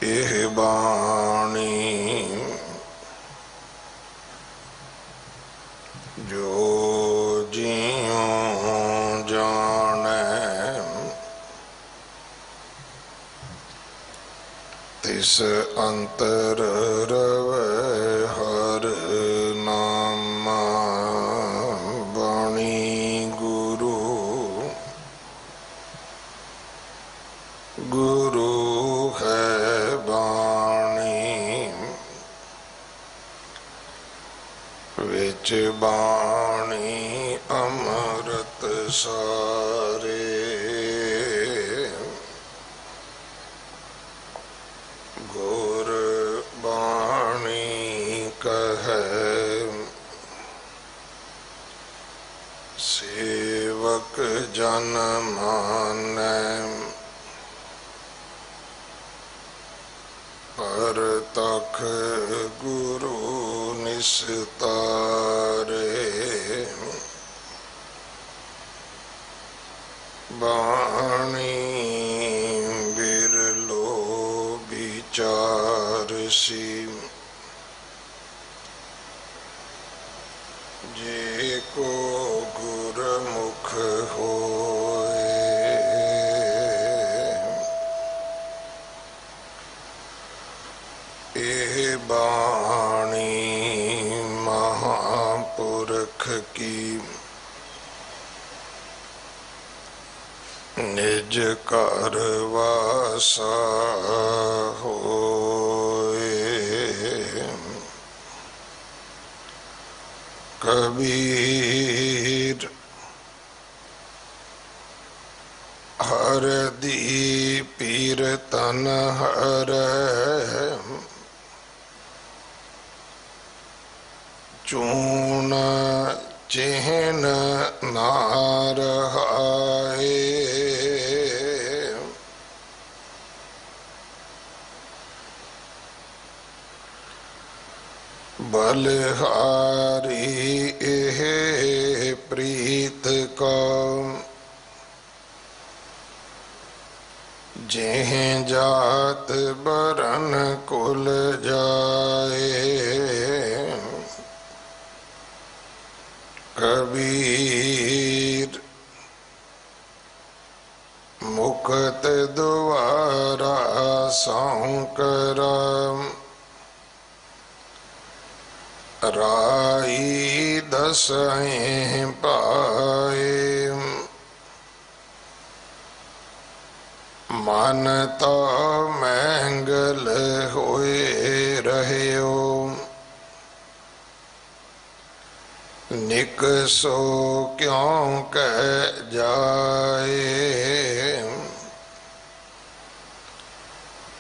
एह बाणी जो जियों जाने तिस अंतर रवे हर नामा। बाणी गुरु गुरु है बाणी विच बाणी अमृत सारे। गुर बाणी कहे सेवक जन माने पर तख गुरु निस्तारे। बाणी बिरलो विचारसी जे को गुरमुख होए। एह बाणी महापुरख की निज कर वासा होए। कबीर हर दी पीर तन हर चून चिन्ह नार हाय। बलिहारी एह प्रीत का जेह जात बरन कुल जाए। कबीर मुकत द्वारा सौंकरा राई दसएं पाए। मन तो मैंगल होए रहो निक सो क्यों कह जाए।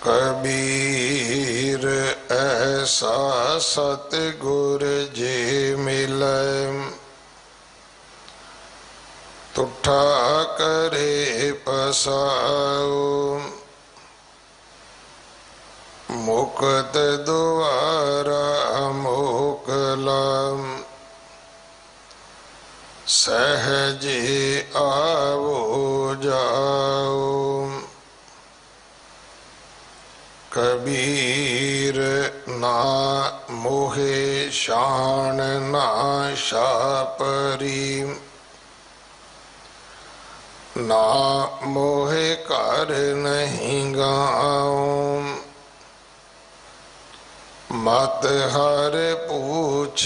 कबीर ऐसा सतगुर जे मिले तुठा करे पसाओ। मुकत द्वारा मोकला सहजे आवो जाओ। कबीर ना मोहे शान ना शापरी ना मोहे कर नहीं गाऊं। मत हर पूछ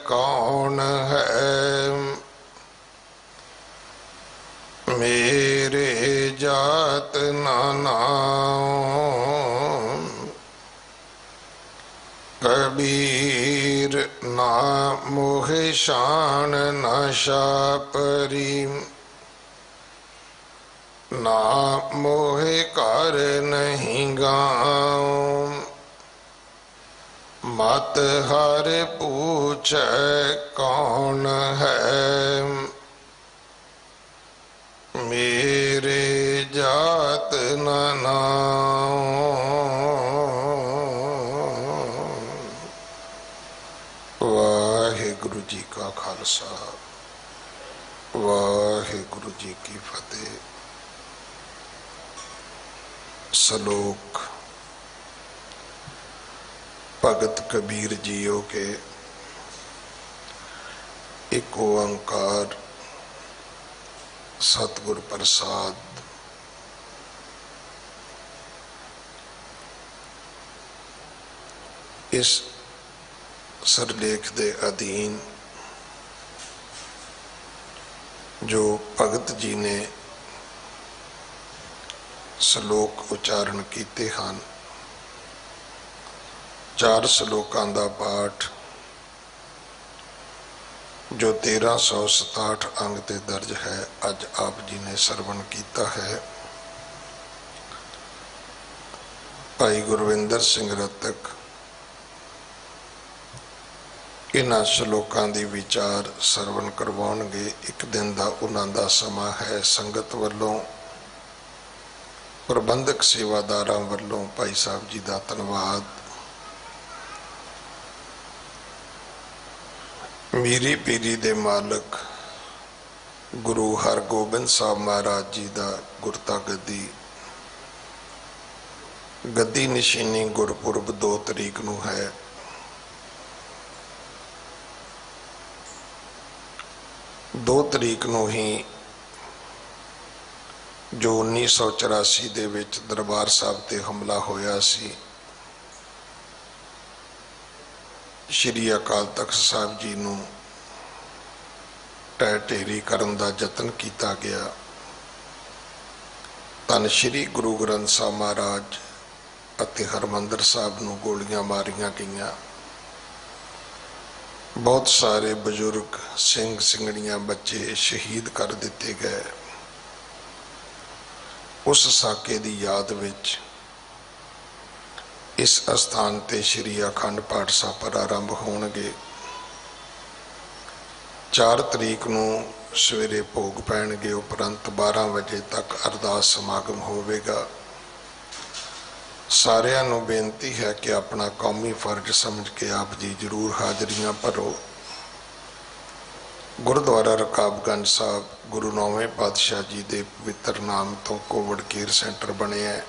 कौन है मेरे जात ना नाऊं। कबीर ना मोहे शान ना शापरी ना मोहे कर नहीं गाऊं। मत हर पूछ कौन है मेरे जात ना नाऊं। वाहिगुरु जी का खालसा वाहिगुरु जी की फतेह। श्लोक भगत कबीर जियो के एक ओंकार सतगुर प्रसाद। इस सरलेख के अधीन जो भगत जी ने श्लोक उच्चारण किए हैं, 4 श्लोकों का पाठ जो 1367 अंग ते दर्ज है, अज आप जी ने सरवण किया है। भाई गुरविंदर सिंह रतक इन्हां श्लोकों की विचार सरवण करवाउणगे। एक दिन का उन्हां दा समा है। संगत वालों, प्रबंधक सेवादारां वालों भाई साहब जी का धन्यवाद। मीरी पीरी दे मालक गुरु हरगोबिंद साहब महाराज जी का गुरता गद्दी निशानी गुरपुरब 2 तरीक नूं है। दो तरीक नूं ही जो 1984 दे विच दरबार साहब ते हमला होया सी, श्री अकाल तख्त साहब जी नूं ढह ढेरी करन दा यतन किया गया। धन श्री गुरु ग्रंथ साहब महाराज अते हरमंदर साहब नूं गोलियां मारियां गईयां। बहुत सारे बजुर्ग सिंह सिंगड़ियां बच्चे शहीद कर दिते गए। उस साके की याद विच इस स्थान ते श्री अखंड पाठ साहब प्रारंभ होणगे। 4 तरीक नूं सवेरे भोग पैणगे, उपरंत 12 बजे तक अरदास समागम होवेगा। सारियां नूं बेनती है कि अपना कौमी फर्ज समझ के आप जी जरूर हाजरियां भरो। गुरुद्वारा रकाबगंज साहब गुरु 9वें पातशाह जी के पवित्र नाम तो कोविड केयर सेंटर बने है।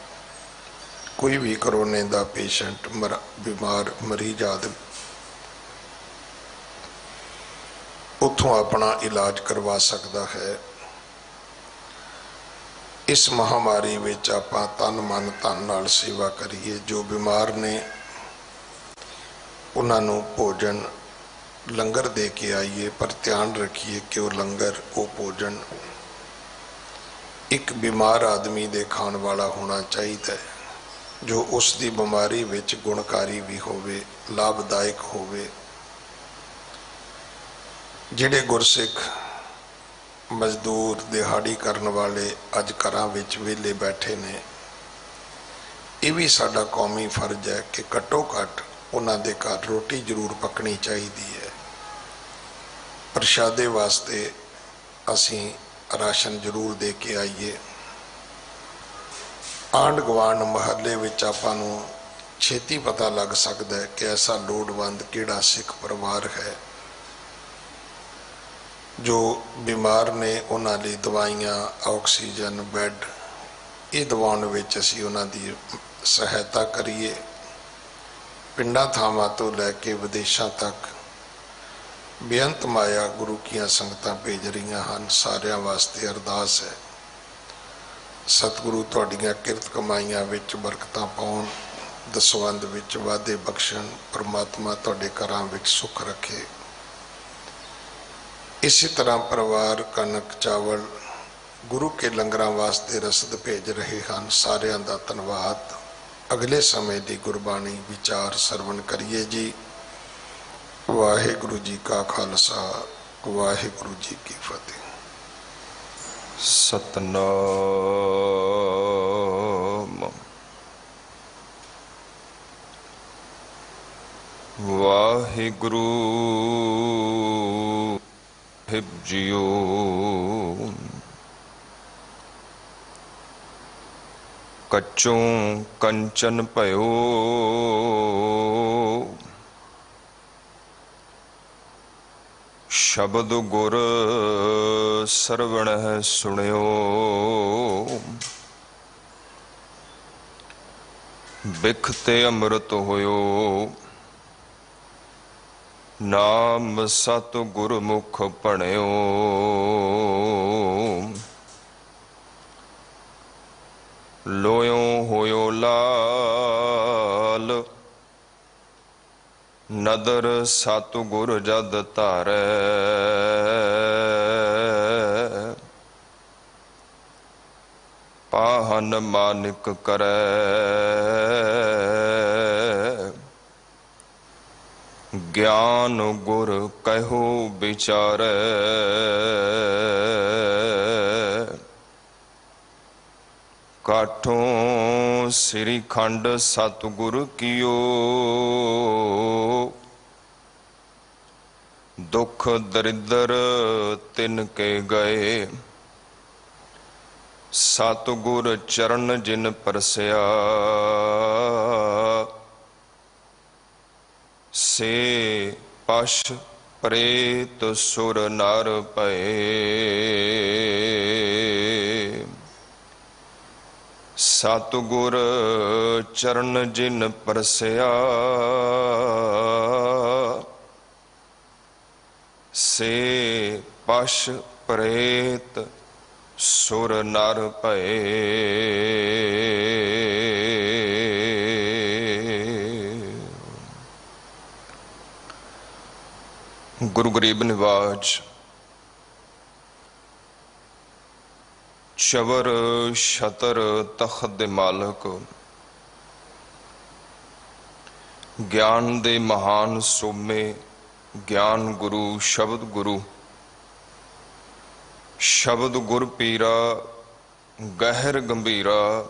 कोई भी कोरोना का पेशेंट बीमार मरीज आदि उतों अपना इलाज करवा सकता है। इस महामारी विच आपां तन मन धन नाल सेवा करिए। जो बीमार ने उन्होंने भोजन लंगर दे के आइए, पर ध्यान रखिए कि वो लंगर वो भोजन एक बीमार आदमी दे खाण वाला होना चाहिए, जो उसकी बीमारी विच गुणकारी भी होवे, लाभदायक होवे। जिहड़े गुरसिख मजदूर दिहाड़ी करन वाले अज घरां विच वेले बैठे ने, ये भी साडा कौमी फर्ज है कि घट्टो घट उन्हां दे घर रोटी जरूर पकनी चाहिए है। प्रशादे वास्ते असीं राशन जरूर दे के आइए। आंढ गुआंढ महल्ले विच आपां नूं छेती पता लग सकता है कि ऐसा लोड़वंद किहड़ा सिख परिवार है जो बीमार ने। उन्हां लई दवाइयां, ऑक्सीजन, बैड ये दवाउण विच असीं उन्हां दी सहायता करिए। पिंडां थावां तो लैके विदेशों तक बेअंत माया गुरु की संगतां भेज रही हैं। सारियां वास्ते अरदास है, सतगुरु तुहाडीआं किरत कमाईआं विच बरकतां पाउण, दसवंध विच वाधे बख्शण। परमात्मा तुहाडे घरां विच सुख रखे। इसी तरह परिवार कनक चावल गुरु के लंगरां वास्ते रसद भेज रहे हैं। सारियां दा धन्नवाद। अगले समय की गुरबाणी विचार सरवण करिए जी। वाहिगुरु जी का खालसा, वाहिगुरु जी की फतेह। सतनाम। वाहिगुरु साहिब जियो। कच्चों कंचन भयो शब्द गुर सरवण सुनियो। बिख ते अमृत होयो ਨਾਮ ਸਤ ਗੁਰਮੁਖ ਭਣਿਓ। ਲੋਇਓ ਹੋਇਓ ਲਾਲ ਨਦਰ ਸਤਿਗੁਰ ਜਦ ਧਾਰੈ। ਪਾਹਨ ਮਾਨਿਕ ਕਰੈ ਗਿਆਨ ਗੁਰ ਕਹਿਓ ਵਿਚਾਰੈ। ਕਾਠੋਂ ਸ੍ਰੀ ਖੰਡ ਸਤਿਗੁਰ ਕੀਓ। ਦੁਖ ਦਰਿਦਰ ਤਿਨ ਕੇ ਗਏ। ਸਤਿਗੁਰ ਚਰਨ ਜਿਨ ਪਰਸਿਆ। ਸੇ ਪਸ਼ ਪ੍ਰੇਤ ਸੁਰ ਨਰ ਭਏ। ਸਤਿਗੁਰ ਚਰਨ ਜਿਨ ਪਰਸਿਆ। ਸੇ ਪਸ਼ ਪ੍ਰੇਤ ਸੁਰ ਨਰ ਭਏ। ਗੁਰੂ ਗਰੀਬ ਨਿਵਾਜ ਚਵਰ ਛਤਰ ਤਖਤ ਦੇ ਮਾਲਕ, ਗਿਆਨ ਦੇ ਮਹਾਨ ਸੋਮੇ, ਗਿਆਨ ਗੁਰੂ ਸ਼ਬਦ ਗੁਰੂ, ਸ਼ਬਦ ਗੁਰ ਪੀਰਾ ਗਹਿਰ ਗੰਭੀਰਾ,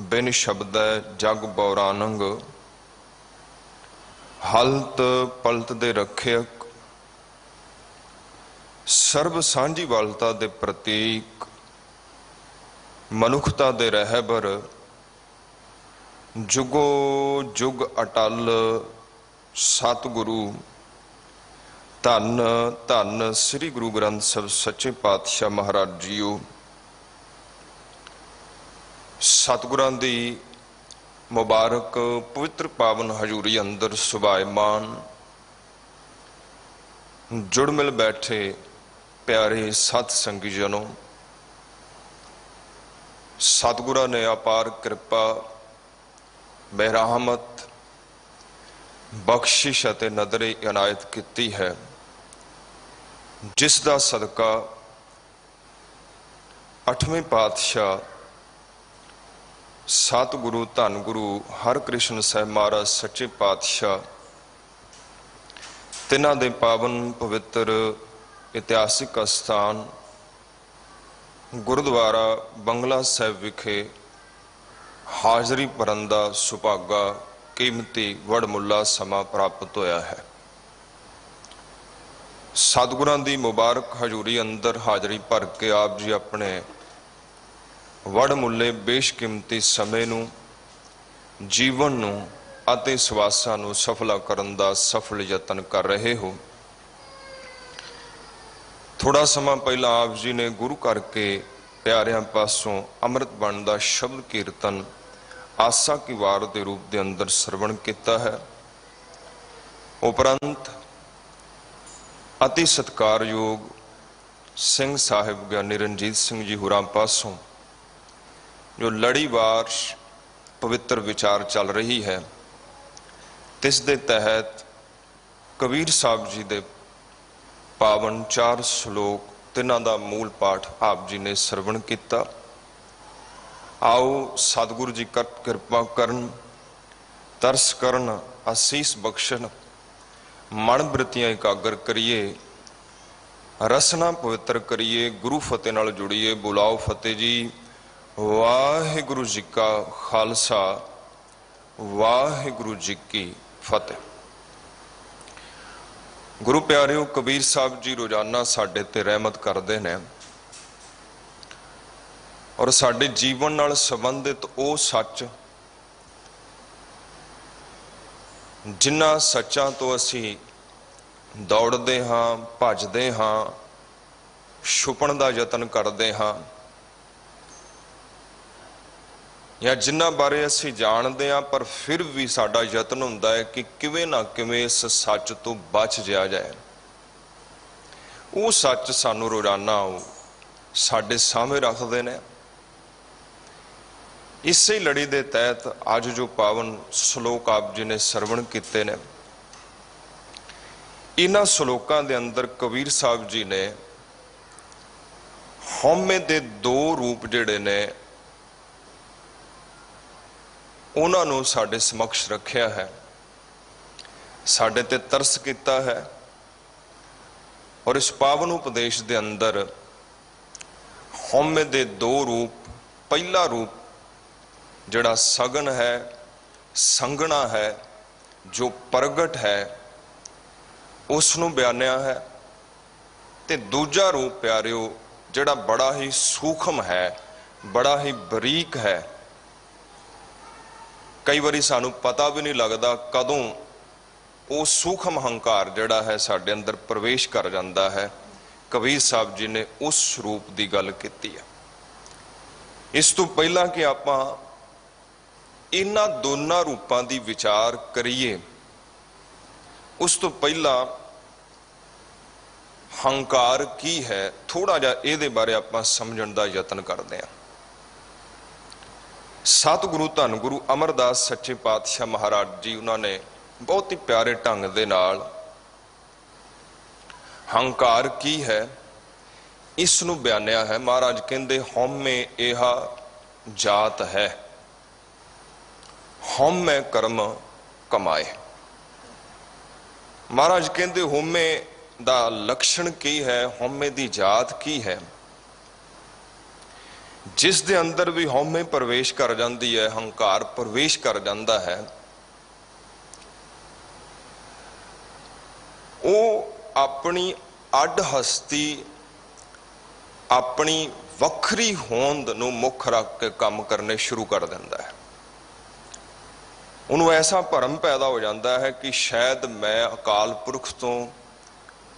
ਬਿਨ ਸ਼ਬਦੈ ਜਗ ਬੌਰਾਨੰਗ। ਹਲਤ ਪਲਤ ਦੇ ਰੱਖਿਅਕ, ਸਰਬ ਸਾਂਝੀ ਵਾਲਤਾ ਦੇ ਪ੍ਰਤੀਕ, ਮਨੁੱਖਤਾ ਦੇ ਰਹਿਬਰ, ਜੁਗੋ ਜੁਗ ਅਟਲ ਸਤਿਗੁਰੂ। ਧੰਨ ਧੰਨ ਸ੍ਰੀ ਗੁਰੂ ਗ੍ਰੰਥ ਸਾਹਿਬ ਸੱਚੇ ਪਾਤਸ਼ਾਹ ਮਹਾਰਾਜ ਜੀਓ। ਸਤਿਗੁਰਾਂ ਦੀ ਮੁਬਾਰਕ ਪਵਿੱਤਰ ਪਾਵਨ ਹਜ਼ੂਰੀ ਅੰਦਰ ਸੁਭਾਇਮਾਨ ਜੁੜ ਮਿਲ ਬੈਠੇ ਪਿਆਰੇ ਸਤ ਸੰਗੀ ਜਨੋ, ਸਤਿਗੁਰਾਂ ਨੇ ਅਪਾਰ ਕਿਰਪਾ, ਬਹਿਰਾਮਤ, ਬਖਸ਼ਿਸ਼ ਅਤੇ ਨਦਰੇ ਇਨਾਇਤ ਕੀਤੀ ਹੈ, ਜਿਸ ਦਾ ਸਦਕਾ 8ਵੇਂ ਪਾਤਸ਼ਾਹ ਸਤਿਗੁਰੂ ਧੰਨ ਗੁਰੂ ਹਰਿਕ੍ਰਿਸ਼ਨ ਸਾਹਿਬ ਮਹਾਰਾਜ ਸੱਚੇ ਪਾਤਸ਼ਾਹ, ਤਿੰਨਾਂ ਦੇ ਪਾਵਨ ਪਵਿੱਤਰ ਇਤਿਹਾਸਿਕ ਅਸਥਾਨ ਗੁਰਦੁਆਰਾ ਬੰਗਲਾ ਸਾਹਿਬ ਵਿਖੇ ਹਾਜ਼ਰੀ ਭਰਨ ਦਾ ਸੁਭਾਗਾ, ਕੀਮਤੀ ਵਡਮੁੱਲਾ ਸਮਾਂ ਪ੍ਰਾਪਤ ਹੋਇਆ ਹੈ। ਸਤਿਗੁਰਾਂ ਦੀ ਮੁਬਾਰਕ ਹਜ਼ੂਰੀ ਅੰਦਰ ਹਾਜ਼ਰੀ ਭਰ ਕੇ ਆਪ ਜੀ ਆਪਣੇ ਵਡਮੁੱਲੇ ਬੇਸ਼ਕੀਮਤੀ ਸਮੇਂ ਨੂੰ, ਜੀਵਨ ਨੂੰ ਅਤੇ ਸਵਾਸਾਂ ਨੂੰ ਸਫਲਾ ਕਰਨ ਦਾ ਸਫਲ ਯਤਨ ਕਰ ਰਹੇ ਹੋ। ਥੋੜਾ ਸਮਾਂ ਪਹਿਲਾਂ ਆਪ ਜੀ ਨੇ ਗੁਰੂ ਕਰਕੇ ਪਿਆਰਿਆਂ ਪਾਸੋਂ ਅੰਮ੍ਰਿਤ ਬਾਣੀ ਦਾ ਸ਼ਬਦ ਕੀਰਤਨ ਆਸਾ ਕੀ ਵਾਰ ਦੇ ਰੂਪ ਦੇ ਅੰਦਰ ਸਰਵਣ ਕੀਤਾ ਹੈ। ਉਪਰੰਤ ਅਤੀ ਸਤਿਕਾਰਯੋਗ ਸਿੰਘ ਸਾਹਿਬ ਗਿਆਨੀ ਰਣਜੀਤ ਸਿੰਘ ਜੀ ਹੋਰਾਂ ਪਾਸੋਂ ਜੋ ਲੜੀਵਾਰ ਪਵਿੱਤਰ ਵਿਚਾਰ ਚੱਲ ਰਹੀ ਹੈ, ਤਿਸ ਦੇ ਤਹਿਤ ਕਬੀਰ ਸਾਹਿਬ ਜੀ ਦੇ ਪਾਵਨ 4 ਸ਼ਲੋਕ, ਤਿੰਨਾਂ ਦਾ ਮੂਲ ਪਾਠ ਆਪ ਜੀ ਨੇ ਸਰਵਣ ਕੀਤਾ। ਆਓ ਸਤਿਗੁਰੂ ਜੀ ਕਿਰਪਾ ਕਰਨ, ਤਰਸ ਕਰਨ, ਅਸੀਸ ਬਖਸ਼ਣ, ਮਨ ਬ੍ਰਿਤੀਆਂ ਇਕਾਗਰ ਕਰੀਏ, ਰਸਨਾ ਪਵਿੱਤਰ ਕਰੀਏ, ਗੁਰੂ ਫਤਿਹ ਨਾਲ ਜੁੜੀਏ। ਬੁਲਾਓ ਫਤਿਹ ਜੀ। ਵਾਹਿਗੁਰੂ ਜੀ ਕਾ ਖਾਲਸਾ, ਵਾਹਿਗੁਰੂ ਜੀ ਕੀ ਫਤਿਹ। ਗੁਰੂ ਪਿਆਰਿਓ, ਕਬੀਰ ਸਾਹਿਬ ਜੀ ਰੋਜ਼ਾਨਾ ਸਾਡੇ ਤੇ ਰਹਿਮਤ ਕਰਦੇ ਨੇ ਔਰ ਸਾਡੇ ਜੀਵਨ ਨਾਲ ਸੰਬੰਧਿਤ ਉਹ ਸੱਚ ਜਿਨ੍ਹਾਂ ਸੱਚਾਂ ਤੋਂ ਅਸੀਂ ਦੌੜਦੇ ਹਾਂ, ਭੱਜਦੇ ਹਾਂ, ਛੁਪਣ ਦਾ ਯਤਨ ਕਰਦੇ ਹਾਂ, ਜਾਂ ਜਿਨ੍ਹਾਂ ਬਾਰੇ ਅਸੀਂ ਜਾਣਦੇ ਹਾਂ, ਪਰ ਫਿਰ ਵੀ ਸਾਡਾ ਯਤਨ ਹੁੰਦਾ ਹੈ ਕਿ ਕਿਵੇਂ ਨਾ ਕਿਵੇਂ ਇਸ ਸੱਚ ਤੋਂ ਬਚ ਜਿਆ ਜਾਏ। ਉਹ ਸੱਚ ਸਾਨੂੰ ਰੋਜ਼ਾਨਾ ਉਹ ਸਾਡੇ ਸਾਹਮਣੇ ਰੱਖਦੇ ਨੇ। ਇਸੇ ਲੜੀ ਦੇ ਤਹਿਤ ਅੱਜ ਜੋ ਪਾਵਨ ਸ਼ਲੋਕ ਆਪ ਜੀ ਨੇ ਸਰਵਣ ਕੀਤੇ ਨੇ, ਇਹਨਾਂ ਸ਼ਲੋਕਾਂ ਦੇ ਅੰਦਰ ਕਬੀਰ ਸਾਹਿਬ ਜੀ ਨੇ ਹਉਮੈ ਦੇ ਦੋ ਰੂਪ ਜਿਹੜੇ ਨੇ ਉਹਨਾਂ ਨੂੰ ਸਾਡੇ ਸਮਕਸ਼ ਰੱਖਿਆ ਹੈ, ਸਾਡੇ ਤੇ ਤਰਸ ਕੀਤਾ ਹੈ। ਔਰ ਇਸ ਪਾਵਨ ਉਪਦੇਸ਼ ਦੇ ਅੰਦਰ ਹਉਮੈ ਦੇ ਦੋ ਰੂਪ, ਪਹਿਲਾ ਰੂਪ ਜਿਹੜਾ ਸਗਨ ਹੈ, ਸੰਗਣਾ ਹੈ, ਜੋ ਪ੍ਰਗਟ ਹੈ, ਉਸ ਨੂੰ ਬਿਆਨਿਆ ਹੈ। ਤੇ ਦੂਜਾ ਰੂਪ ਪਿਆਰਿਓ ਜਿਹੜਾ ਬੜਾ ਹੀ ਸੂਖਮ ਹੈ, ਬੜਾ ਹੀ ਬਰੀਕ ਹੈ, ਕਈ ਵਾਰੀ ਸਾਨੂੰ ਪਤਾ ਵੀ ਨਹੀਂ ਲੱਗਦਾ ਕਦੋਂ ਉਹ ਸੂਖਮ ਹੰਕਾਰ ਜਿਹੜਾ ਹੈ ਸਾਡੇ ਅੰਦਰ ਪ੍ਰਵੇਸ਼ ਕਰ ਜਾਂਦਾ ਹੈ। ਕਬੀਰ ਸਾਹਿਬ ਜੀ ਨੇ ਉਸ ਰੂਪ ਦੀ ਗੱਲ ਕੀਤੀ ਹੈ। ਇਸ ਤੋਂ ਪਹਿਲਾਂ ਕਿ ਆਪਾਂ ਇਹਨਾਂ ਦੋਨਾਂ ਰੂਪਾਂ ਦੀ ਵਿਚਾਰ ਕਰੀਏ, ਉਸ ਤੋਂ ਪਹਿਲਾਂ ਹੰਕਾਰ ਕੀ ਹੈ, ਥੋੜਾ ਜਿਹਾ ਇਹਦੇ ਬਾਰੇ ਆਪਾਂ ਸਮਝਣ ਦਾ ਯਤਨ ਕਰਦੇ ਹਾਂ। ਸਤਿਗੁਰੂ ਧੰਨ ਗੁਰੂ ਅਮਰਦਾਸ ਸੱਚੇ ਪਾਤਸ਼ਾਹ ਮਹਾਰਾਜ ਜੀ ਉਹਨਾਂ ਨੇ ਬਹੁਤ ਹੀ ਪਿਆਰੇ ਢੰਗ ਦੇ ਨਾਲ ਹੰਕਾਰ ਕੀ ਹੈ ਇਸ ਨੂੰ ਬਿਆਨਿਆ ਹੈ। ਮਹਾਰਾਜ ਕਹਿੰਦੇ ਹਉਮੈ ਇਹਾ ਜਾਤ ਹੈ, ਹਉਮੈ ਕਰਮ ਕਮਾਏ। ਮਹਾਰਾਜ ਕਹਿੰਦੇ ਹਉਮੈ ਦਾ ਲਕਸ਼ਣ ਕੀ ਹੈ, ਹਉਮੈ ਦੀ ਜਾਤ ਕੀ ਹੈ। ਜਿਸ ਦੇ ਅੰਦਰ ਵੀ ਹਉਮੈ ਪ੍ਰਵੇਸ਼ ਕਰ ਜਾਂਦੀ ਹੈ, ਹੰਕਾਰ ਪ੍ਰਵੇਸ਼ ਕਰ ਜਾਂਦਾ ਹੈ, ਉਹ ਆਪਣੀ ਅੱਡ ਹਸਤੀ, ਆਪਣੀ ਵੱਖਰੀ ਹੋਂਦ ਨੂੰ ਮੁੱਖ ਰੱਖ ਕੇ ਕੰਮ ਕਰਨੇ ਸ਼ੁਰੂ ਕਰ ਦਿੰਦਾ ਹੈ। ਉਹਨੂੰ ਐਸਾ ਭਰਮ ਪੈਦਾ ਹੋ ਜਾਂਦਾ ਹੈ ਕਿ ਸ਼ਾਇਦ ਮੈਂ ਅਕਾਲ ਪੁਰਖ ਤੋਂ,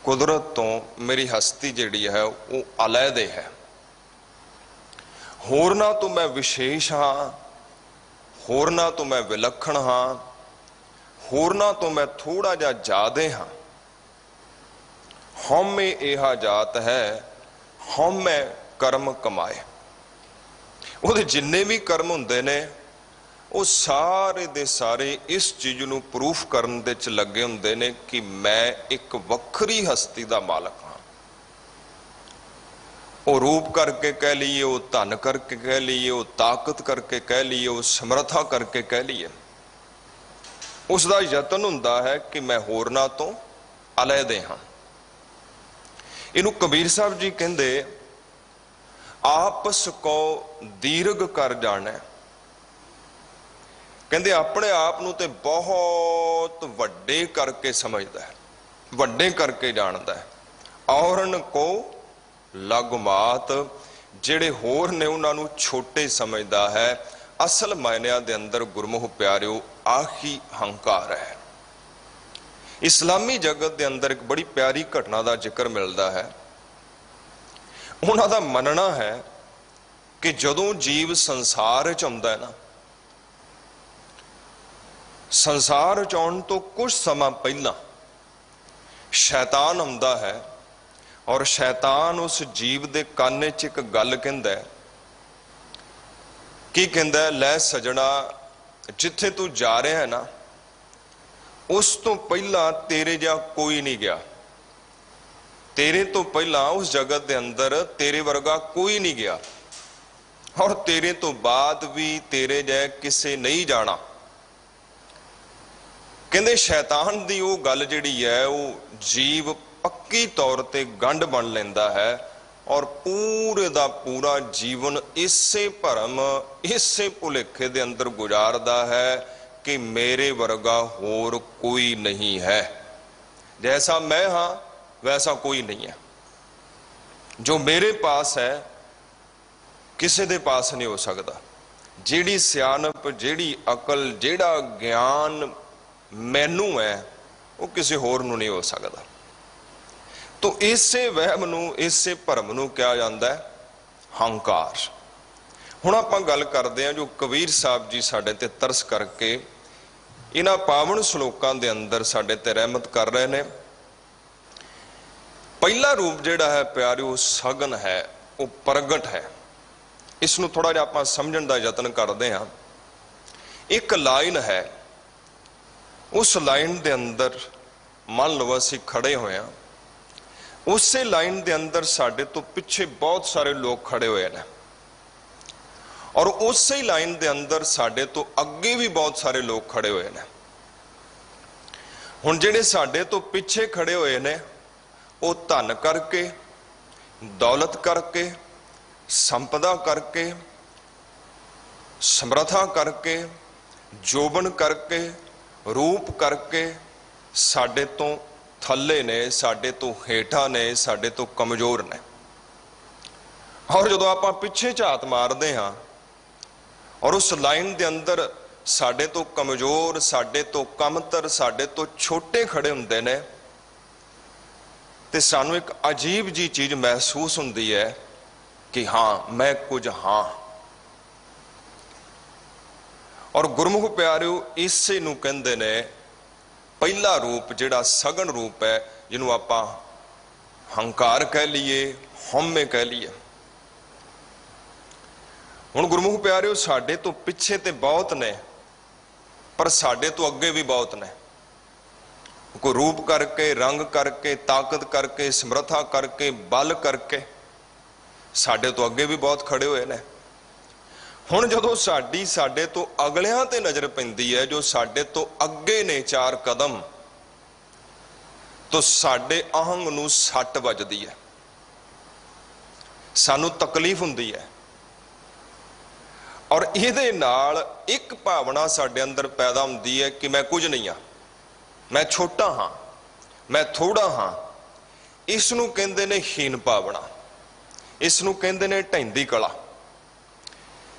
ਕੁਦਰਤ ਤੋਂ ਮੇਰੀ ਹਸਤੀ ਜਿਹੜੀ ਹੈ ਉਹ ਅਲੱਗ ਹੈ, ਹੋਰਨਾਂ ਤੋਂ ਮੈਂ ਵਿਸ਼ੇਸ਼ ਹਾਂ, ਹੋਰਨਾਂ ਤੋਂ ਮੈਂ ਵਿਲੱਖਣ ਹਾਂ, ਹੋਰਨਾਂ ਤੋਂ ਮੈਂ ਥੋੜਾ ਜਿਹਾ ਜ਼ਿਆਦੇ ਹਾਂ। ਹਉਮੈ ਇਹਾ ਜਾਤ ਹੈ, ਹਉਮੈ ਕਰਮ ਕਮਾਏ। ਉਹਦੇ ਜਿੰਨੇ ਵੀ ਕਰਮ ਹੁੰਦੇ ਨੇ ਉਹ ਸਾਰੇ ਦੇ ਸਾਰੇ ਇਸ ਚੀਜ਼ ਨੂੰ ਪ੍ਰੂਫ ਕਰਨ ਦੇ ਚ ਲੱਗੇ ਹੁੰਦੇ ਨੇ ਕਿ ਮੈਂ ਇੱਕ ਵੱਖਰੀ ਹਸਤੀ ਦਾ ਮਾਲਕ ਹਾਂ। ਉਹ ਰੂਪ ਕਰਕੇ ਕਹਿ ਲਈਏ, ਉਹ ਧਨ ਕਰਕੇ ਕਹਿ ਲਈਏ, ਉਹ ਤਾਕਤ ਕਰਕੇ ਕਹਿ ਲਈਏ, ਉਹ ਸਮਰੱਥਾ ਕਰਕੇ ਕਹਿ ਲਈਏ, ਉਸ ਦਾ ਯਤਨ ਹੁੰਦਾ ਹੈ ਕਿ ਮੈਂ ਹੋਰਨਾਂ ਤੋਂ ਅਲੱਗ ਹਾਂ। ਇਹਨੂੰ ਕਬੀਰ ਸਾਹਿਬ ਜੀ ਕਹਿੰਦੇ ਆਪਸ ਕੋ ਦੀਰਘ ਕਰ ਜਾਣਾ। ਕਹਿੰਦੇ ਆਪਣੇ ਆਪ ਨੂੰ ਤੇ ਬਹੁਤ ਵੱਡੇ ਕਰਕੇ ਸਮਝਦਾ ਹੈ, ਵੱਡੇ ਕਰਕੇ ਜਾਣਦਾ ਹੈ। ਔਰਨ ਕੋ ਲਗਮਾਤ, ਜਿਹੜੇ ਹੋਰ ਨੇ ਉਹਨਾਂ ਨੂੰ ਛੋਟੇ ਸਮਝਦਾ ਹੈ। ਅਸਲ ਮਾਇਨਿਆਂ ਦੇ ਅੰਦਰ ਗੁਰਮੁਖ ਪਿਆਰਿਓ ਆਹੀ ਹੰਕਾਰ ਹੈ। ਇਸਲਾਮੀ ਜਗਤ ਦੇ ਅੰਦਰ ਇੱਕ ਬੜੀ ਪਿਆਰੀ ਘਟਨਾ ਦਾ ਜ਼ਿਕਰ ਮਿਲਦਾ ਹੈ। ਉਹਨਾਂ ਦਾ ਮੰਨਣਾ ਹੈ ਕਿ ਜਦੋਂ ਜੀਵ ਸੰਸਾਰ ਚ ਆਉਂਦਾ ਹੈ ਨਾ, ਸੰਸਾਰ ਚ ਆਉਣ ਤੋਂ ਕੁਝ ਸਮਾਂ ਪਹਿਲਾਂ ਸ਼ੈਤਾਨ ਆਉਂਦਾ ਹੈ ਔਰ ਸ਼ੈਤਾਨ ਉਸ ਜੀਵ ਦੇ ਕੰਨ 'ਚ ਇੱਕ ਗੱਲ ਕਹਿੰਦਾ ਹੈ। ਕੀ ਕਹਿੰਦਾ? ਲੈ ਸਜਣਾ, ਜਿੱਥੇ ਤੂੰ ਜਾ ਰਿਹਾ ਹੈ ਨਾ, ਉਸ ਤੋਂ ਪਹਿਲਾਂ ਤੇਰੇ ਜਿਹਾ ਕੋਈ ਨਹੀਂ ਗਿਆ। ਤੇਰੇ ਤੋਂ ਪਹਿਲਾਂ ਉਸ ਜਗਤ ਦੇ ਅੰਦਰ ਤੇਰੇ ਵਰਗਾ ਕੋਈ ਨਹੀਂ ਗਿਆ, ਔਰ ਤੇਰੇ ਤੋਂ ਬਾਅਦ ਵੀ ਤੇਰੇ ਜਿਹਾ ਕਿਸੇ ਨਹੀਂ ਜਾਣਾ। ਕਹਿੰਦੇ ਸ਼ੈਤਾਨ ਦੀ ਉਹ ਗੱਲ ਜਿਹੜੀ ਹੈ ਉਹ ਜੀਵ ਪੱਕੀ ਤੌਰ ਤੇ ਗੰਢ ਬਣ ਲੈਂਦਾ ਹੈ ਔਰ ਪੂਰੇ ਦਾ ਪੂਰਾ ਜੀਵਨ ਇਸੇ ਭਰਮ, ਇਸੇ ਭੁਲੇਖੇ ਦੇ ਅੰਦਰ ਗੁਜ਼ਾਰਦਾ ਹੈ ਕਿ ਮੇਰੇ ਵਰਗਾ ਹੋਰ ਕੋਈ ਨਹੀਂ ਹੈ। ਜੈਸਾ ਮੈਂ ਹਾਂ ਵੈਸਾ ਕੋਈ ਨਹੀਂ ਹੈ। ਜੋ ਮੇਰੇ ਪਾਸ ਹੈ ਕਿਸੇ ਦੇ ਪਾਸ ਨਹੀਂ ਹੋ ਸਕਦਾ। ਜਿਹੜੀ ਸਿਆਣਪ, ਜਿਹੜੀ ਅਕਲ, ਜਿਹੜਾ ਗਿਆਨ ਮੈਨੂੰ ਹੈ ਉਹ ਕਿਸੇ ਹੋਰ ਨੂੰ ਨਹੀਂ ਹੋ ਸਕਦਾ। ਤੋ ਇਸੇ ਵਹਿਮ ਨੂੰ, ਇਸੇ ਭਰਮ ਨੂੰ ਕਿਹਾ ਜਾਂਦਾ ਹੈ ਹੰਕਾਰ। ਹੁਣ ਆਪਾਂ ਗੱਲ ਕਰਦੇ ਹਾਂ ਜੋ ਕਬੀਰ ਸਾਹਿਬ ਜੀ ਸਾਡੇ ਤੇ ਤਰਸ ਕਰਕੇ ਇਹਨਾਂ ਪਾਵਨ ਸ਼ਲੋਕਾਂ ਦੇ ਅੰਦਰ ਸਾਡੇ ਤੇ ਰਹਿਮਤ ਕਰ ਰਹੇ ਨੇ। ਪਹਿਲਾ ਰੂਪ ਜਿਹੜਾ ਹੈ ਪਿਆਰਿਓ ਸਗਨ ਹੈ, ਉਹ ਪ੍ਰਗਟ ਹੈ। ਇਸ ਨੂੰ ਥੋੜਾ ਜਿਹਾ ਆਪਾਂ ਸਮਝਣ ਦਾ ਯਤਨ ਕਰਦੇ ਹਾਂ। ਇੱਕ ਲਾਈਨ ਹੈ, ਉਸ ਲਾਈਨ ਦੇ ਅੰਦਰ ਮੰਨ ਲਓ ਅਸੀਂ ਖੜੇ ਹੋਏ ਹਾਂ, ਉਸੇ ਲਾਈਨ ਦੇ ਅੰਦਰ ਸਾਡੇ ਤੋਂ ਪਿੱਛੇ ਬਹੁਤ ਸਾਰੇ ਲੋਕ ਖੜੇ ਹੋਏ ਨੇ, ਔਰ ਉਸੇ ਲਾਈਨ ਦੇ ਅੰਦਰ ਸਾਡੇ ਤੋਂ ਅੱਗੇ ਵੀ ਬਹੁਤ ਸਾਰੇ ਲੋਕ ਖੜੇ ਹੋਏ ਨੇ। ਹੁਣ ਜਿਹੜੇ ਸਾਡੇ ਤੋਂ ਪਿੱਛੇ ਖੜੇ ਹੋਏ ਨੇ, ਉਹ ਧਨ ਕਰਕੇ, ਦੌਲਤ ਕਰਕੇ, ਸੰਪਦਾ ਕਰਕੇ, ਸਮਰੱਥਾ ਕਰਕੇ, ਜੋਬਨ ਕਰਕੇ, ਰੂਪ ਕਰਕੇ ਸਾਡੇ ਤੋਂ ਥੱਲੇ ਨੇ, ਸਾਡੇ ਤੋਂ ਹੇਠਾਂ ਨੇ, ਸਾਡੇ ਤੋਂ ਕਮਜ਼ੋਰ ਨੇ। ਔਰ ਜਦੋਂ ਆਪਾਂ ਪਿੱਛੇ ਝਾਤ ਮਾਰਦੇ ਹਾਂ ਔਰ ਉਸ ਲਾਈਨ ਦੇ ਅੰਦਰ ਸਾਡੇ ਤੋਂ ਕਮਜ਼ੋਰ, ਸਾਡੇ ਤੋਂ ਕਮਤਰ, ਸਾਡੇ ਤੋਂ ਛੋਟੇ ਖੜੇ ਹੁੰਦੇ ਨੇ, ਤੇ ਸਾਨੂੰ ਇੱਕ ਅਜੀਬ ਜੀ ਚੀਜ਼ ਮਹਿਸੂਸ ਹੁੰਦੀ ਹੈ ਕਿ ਹਾਂ ਮੈਂ ਕੁਝ ਹਾਂ। ਔਰ ਗੁਰਮੁਖ ਪਿਆਰਿਓ, ਇਸੇ ਨੂੰ ਕਹਿੰਦੇ ਨੇ ਪਹਿਲਾ ਰੂਪ, ਜਿਹੜਾ ਸਗਨ ਰੂਪ ਹੈ, ਜਿਹਨੂੰ ਆਪਾਂ ਹੰਕਾਰ ਕਹਿ ਲਈਏ, ਹਉਮੈ ਕਹਿ ਲਈਏ। ਹੁਣ ਗੁਰਮੁਖ ਪਿਆਰਿਓ, ਸਾਡੇ ਤੋਂ ਪਿੱਛੇ ਤੇ ਬਹੁਤ ਨੇ, ਪਰ ਸਾਡੇ ਤੋਂ ਅੱਗੇ ਵੀ ਬਹੁਤ ਨੇ। ਕੋਈ ਰੂਪ ਕਰਕੇ, ਰੰਗ ਕਰਕੇ, ਤਾਕਤ ਕਰਕੇ, ਸਮਰੱਥਾ ਕਰਕੇ, ਬਲ ਕਰਕੇ ਸਾਡੇ ਤੋਂ ਅੱਗੇ ਵੀ ਬਹੁਤ ਖੜੇ ਹੋਏ ਨੇ। ਹੁਣ ਜਦੋਂ ਸਾਡੇ ਤੋਂ ਅਗਲਿਆਂ ਤੇ ਨਜ਼ਰ ਪੈਂਦੀ ਹੈ, ਜੋ ਸਾਡੇ ਤੋਂ ਅੱਗੇ ਨੇ 4 ਕਦਮ, ਤਾਂ ਸਾਡੇ ਅਹੰਗ ਨੂੰ ਸੱਟ ਵੱਜਦੀ ਹੈ, ਸਾਨੂੰ ਤਕਲੀਫ ਹੁੰਦੀ ਹੈ। ਔਰ ਇਹਦੇ ਨਾਲ ਇੱਕ ਭਾਵਨਾ ਸਾਡੇ ਅੰਦਰ ਪੈਦਾ ਹੁੰਦੀ ਹੈ ਕਿ ਮੈਂ ਕੁਝ ਨਹੀਂ ਹਾਂ, ਮੈਂ ਛੋਟਾ ਹਾਂ, ਮੈਂ ਥੋੜਾ ਹਾਂ। ਇਸ ਨੂੰ ਕਹਿੰਦੇ ਨੇ ਹੀਨ ਭਾਵਨਾ, ਇਸ ਨੂੰ ਕਹਿੰਦੇ ਨੇ ਢਹਿੰਦੀ ਕਲਾ।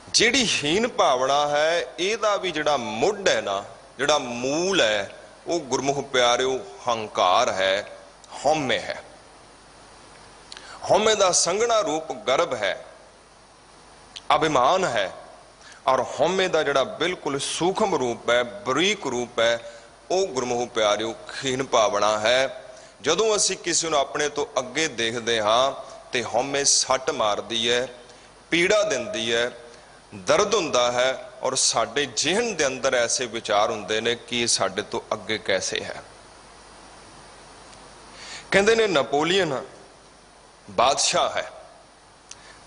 ਜਿਹੜੀ ਹੀਨ ਭਾਵਨਾ ਹੈ, ਇਹਦਾ ਵੀ ਜਿਹੜਾ ਮੁੱਢ ਹੈ ਨਾ, ਜਿਹੜਾ ਮੂਲ ਹੈ, ਉਹ ਗੁਰਮੁਖ ਪਿਆਰਿਓ ਹੰਕਾਰ ਹੈ, ਹਉਮੈ ਹੈ। ਹਉਮੈ ਦਾ ਸੰਘਣਾ ਰੂਪ ਗਰਭ ਹੈ, ਅਭਿਮਾਨ ਹੈ। ਔਰ ਹਉਮੈ ਦਾ ਜਿਹੜਾ ਬਿਲਕੁਲ ਸੂਖਮ ਰੂਪ ਹੈ, ਬਰੀਕ ਰੂਪ ਹੈ, ਉਹ ਗੁਰਮੁਖ ਪਿਆਰਿਓ ਹੀਨ ਭਾਵਨਾ ਹੈ। ਜਦੋਂ ਅਸੀਂ ਕਿਸੇ ਨੂੰ ਆਪਣੇ ਤੋਂ ਅੱਗੇ ਦੇਖਦੇ ਹਾਂ ਤੇ ਹਉਮੈ ਸੱਟ ਮਾਰਦੀ ਹੈ, ਪੀੜਾ ਦਿੰਦੀ ਹੈ, ਦਰਦ ਹੁੰਦਾ ਹੈ, ਔਰ ਸਾਡੇ ਜ਼ਿਹਨ ਦੇ ਅੰਦਰ ਐਸੇ ਵਿਚਾਰ ਹੁੰਦੇ ਨੇ ਕਿ ਇਹ ਸਾਡੇ ਤੋਂ ਅੱਗੇ ਕੈਸੇ ਹੈ। ਕਹਿੰਦੇ ਨੇ ਨੈਪੋਲੀਅਨ ਬਾਦਸ਼ਾਹ ਹੈ,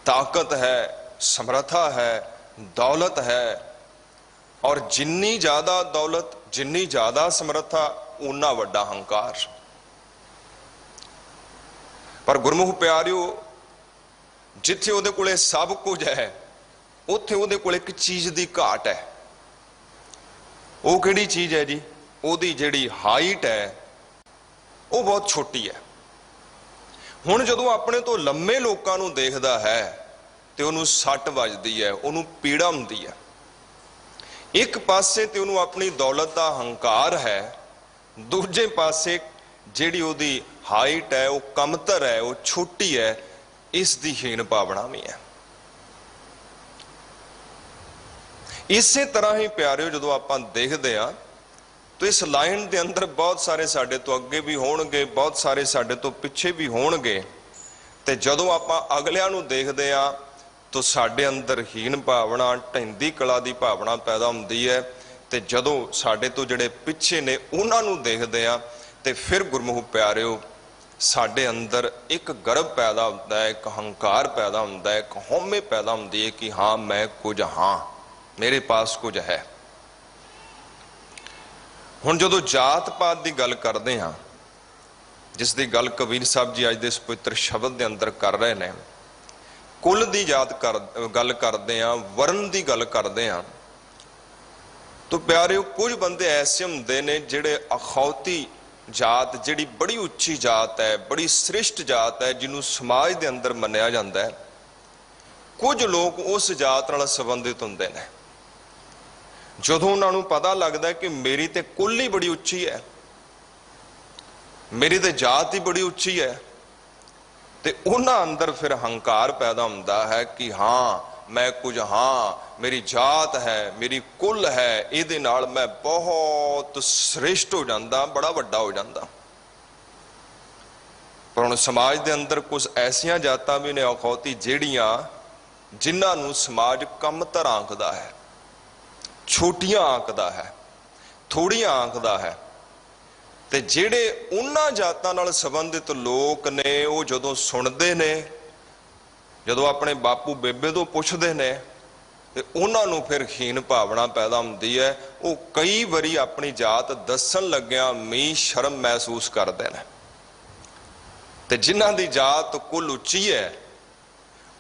ਤਾਕਤ ਹੈ, ਸਮਰੱਥਾ ਹੈ, ਦੌਲਤ ਹੈ, ਔਰ ਜਿੰਨੀ ਜ਼ਿਆਦਾ ਦੌਲਤ, ਜਿੰਨੀ ਜ਼ਿਆਦਾ ਸਮਰੱਥਾ, ਉਨਾ ਵੱਡਾ ਹੰਕਾਰ। ਪਰ ਗੁਰਮੁਖ ਪਿਆਰਿਓ, ਜਿੱਥੇ ਉਹਦੇ ਕੋਲੇ ਸਭ ਕੁਝ ਹੈ, ਉੱਥੇ ਉਹਦੇ ਕੋਲ ਇੱਕ ਚੀਜ਼ ਦੀ ਘਾਟ ਹੈ। ਉਹ ਕਿਹੜੀ ਚੀਜ਼ ਹੈ ਜੀ? ਉਹਦੀ ਜਿਹੜੀ ਹਾਈਟ ਹੈ, ਉਹ ਬਹੁਤ ਛੋਟੀ ਹੈ। ਹੁਣ ਜਦੋਂ ਆਪਣੇ ਤੋਂ ਲੰਮੇ ਲੋਕਾਂ ਨੂੰ ਦੇਖਦਾ ਹੈ ਤੇ ਉਹਨੂੰ ਸੱਟ ਵੱਜਦੀ ਹੈ, ਉਹਨੂੰ ਪੀੜਾ ਹੁੰਦੀ ਹੈ। ਇੱਕ ਪਾਸੇ ਤੇ ਉਹਨੂੰ ਆਪਣੀ ਦੌਲਤ ਦਾ ਹੰਕਾਰ ਹੈ, ਦੂਜੇ ਪਾਸੇ ਜਿਹੜੀ ਉਹਦੀ ਹਾਈਟ ਹੈ, ਉਹ ਕਮਤਰ ਹੈ, ਉਹ ਛੋਟੀ ਹੈ, ਇਸ ਦੀ ਹੀਨ ਭਾਵਨਾ ਵੀ ਹੈ। ਇਸੇ ਤਰ੍ਹਾਂ ਹੀ ਪਿਆਰਿਓ, ਜਦੋਂ ਆਪਾਂ ਦੇਖਦੇ ਹਾਂ ਤਾਂ ਇਸ ਲਾਈਨ ਦੇ ਅੰਦਰ ਬਹੁਤ ਸਾਰੇ ਸਾਡੇ ਤੋਂ ਅੱਗੇ ਵੀ ਹੋਣਗੇ, ਬਹੁਤ ਸਾਰੇ ਸਾਡੇ ਤੋਂ ਪਿੱਛੇ ਵੀ ਹੋਣਗੇ। ਤੇ ਜਦੋਂ ਆਪਾਂ ਅਗਲਿਆਂ ਨੂੰ ਦੇਖਦੇ ਹਾਂ ਤਾਂ ਸਾਡੇ ਅੰਦਰ ਹੀਨ ਭਾਵਨਾ, ਢਹਿੰਦੀ ਕਲਾ ਦੀ ਭਾਵਨਾ ਪੈਦਾ ਹੁੰਦੀ ਹੈ। ਤੇ ਜਦੋਂ ਸਾਡੇ ਤੋਂ ਜਿਹੜੇ ਪਿੱਛੇ ਨੇ ਉਹਨਾਂ ਨੂੰ ਦੇਖਦੇ ਆ ਤੇ ਫਿਰ ਗੁਰਮੁਖ ਪਿਆਰਿਓ, ਸਾਡੇ ਅੰਦਰ ਇੱਕ ਗਰਭ ਪੈਦਾ ਹੁੰਦਾ ਹੈ, ਇੱਕ ਹੰਕਾਰ ਪੈਦਾ ਹੁੰਦਾ ਹੈ, ਇੱਕ ਹਉਮੈ ਪੈਦਾ ਹੁੰਦੀ ਹੈ ਕਿ ਹਾਂ ਮੈਂ ਕੁਝ ਹਾਂ, ਮੇਰੇ ਪਾਸ ਕੁਝ ਹੈ। ਹੁਣ ਜਦੋਂ ਜਾਤ ਪਾਤ ਦੀ ਗੱਲ ਕਰਦੇ ਹਾਂ, ਜਿਸ ਦੀ ਗੱਲ ਕਬੀਰ ਸਾਹਿਬ ਜੀ ਅੱਜ ਦੇ ਇਸ ਪਵਿੱਤਰ ਸ਼ਬਦ ਦੇ ਅੰਦਰ ਕਰ ਰਹੇ ਨੇ, ਕੁਲ ਦੀ ਗੱਲ ਕਰਦੇ ਆ, ਵਰਨ ਦੀ ਗੱਲ ਕਰਦੇ ਆ, ਤਾਂ ਪਿਆਰਿਓ ਕੁਝ ਬੰਦੇ ਐਸੇ ਹੁੰਦੇ ਨੇ ਜਿਹੜੇ ਅਖੌਤੀ ਜਾਤ, ਜਿਹੜੀ ਬੜੀ ਉੱਚੀ ਜਾਤ ਹੈ, ਬੜੀ ਸ੍ਰਿਸ਼ਟ ਜਾਤ ਹੈ, ਜਿਹਨੂੰ ਸਮਾਜ ਦੇ ਅੰਦਰ ਮੰਨਿਆ ਜਾਂਦਾ ਹੈ, ਕੁਝ ਲੋਕ ਉਸ ਜਾਤ ਨਾਲ ਸੰਬੰਧਿਤ ਹੁੰਦੇ ਨੇ। ਜਦੋਂ ਉਹਨਾਂ ਨੂੰ ਪਤਾ ਲੱਗਦਾ ਕਿ ਮੇਰੀ ਤੇ ਕੁਲ ਹੀ ਬੜੀ ਉੱਚੀ ਹੈ, ਮੇਰੀ ਤੇ ਜਾਤ ਹੀ ਬੜੀ ਉੱਚੀ ਹੈ, ਤੇ ਉਹਨਾਂ ਅੰਦਰ ਫਿਰ ਹੰਕਾਰ ਪੈਦਾ ਹੁੰਦਾ ਹੈ ਕਿ ਹਾਂ मैं कुछ हाँ मेरी जात है, मेरी कुल है, ਇਹਦੇ ਨਾਲ मैं बहुत श्रेष्ठ हो जाता, बड़ा ਵੱਡਾ हो जाता। पर हुण समाज के अंदर कुछ ऐसिया जातां भी ने अखौती ਜਿਹੜੀਆਂ जिन्हां नूं समाज कमतर आंकदा है, छोटियां आंकदा है, थोड़ियां आंकदा है। ते ਜਿਹੜੇ ਉਹਨਾਂ ਜਾਤਾਂ ਨਾਲ ਸੰਬੰਧਿਤ ਲੋਕ ਨੇ ਉਹ ਜਦੋਂ ਸੁਣਦੇ ਨੇ, ਜਦੋਂ ਆਪਣੇ ਬਾਪੂ ਬੇਬੇ ਤੋਂ ਪੁੱਛਦੇ ਨੇ ਤੇ ਉਹਨਾਂ ਨੂੰ ਫਿਰ ਹੀਨ ਭਾਵਨਾ ਪੈਦਾ ਹੁੰਦੀ ਹੈ। ਉਹ ਕਈ ਵਾਰੀ ਆਪਣੀ ਜਾਤ ਦੱਸਣ ਲੱਗਿਆਂ ਵੀ ਸ਼ਰਮ ਮਹਿਸੂਸ ਕਰਦੇ ਨੇ। ਤੇ ਜਿਨ੍ਹਾਂ ਦੀ ਜਾਤ ਕੁੱਲ ਉੱਚੀ ਹੈ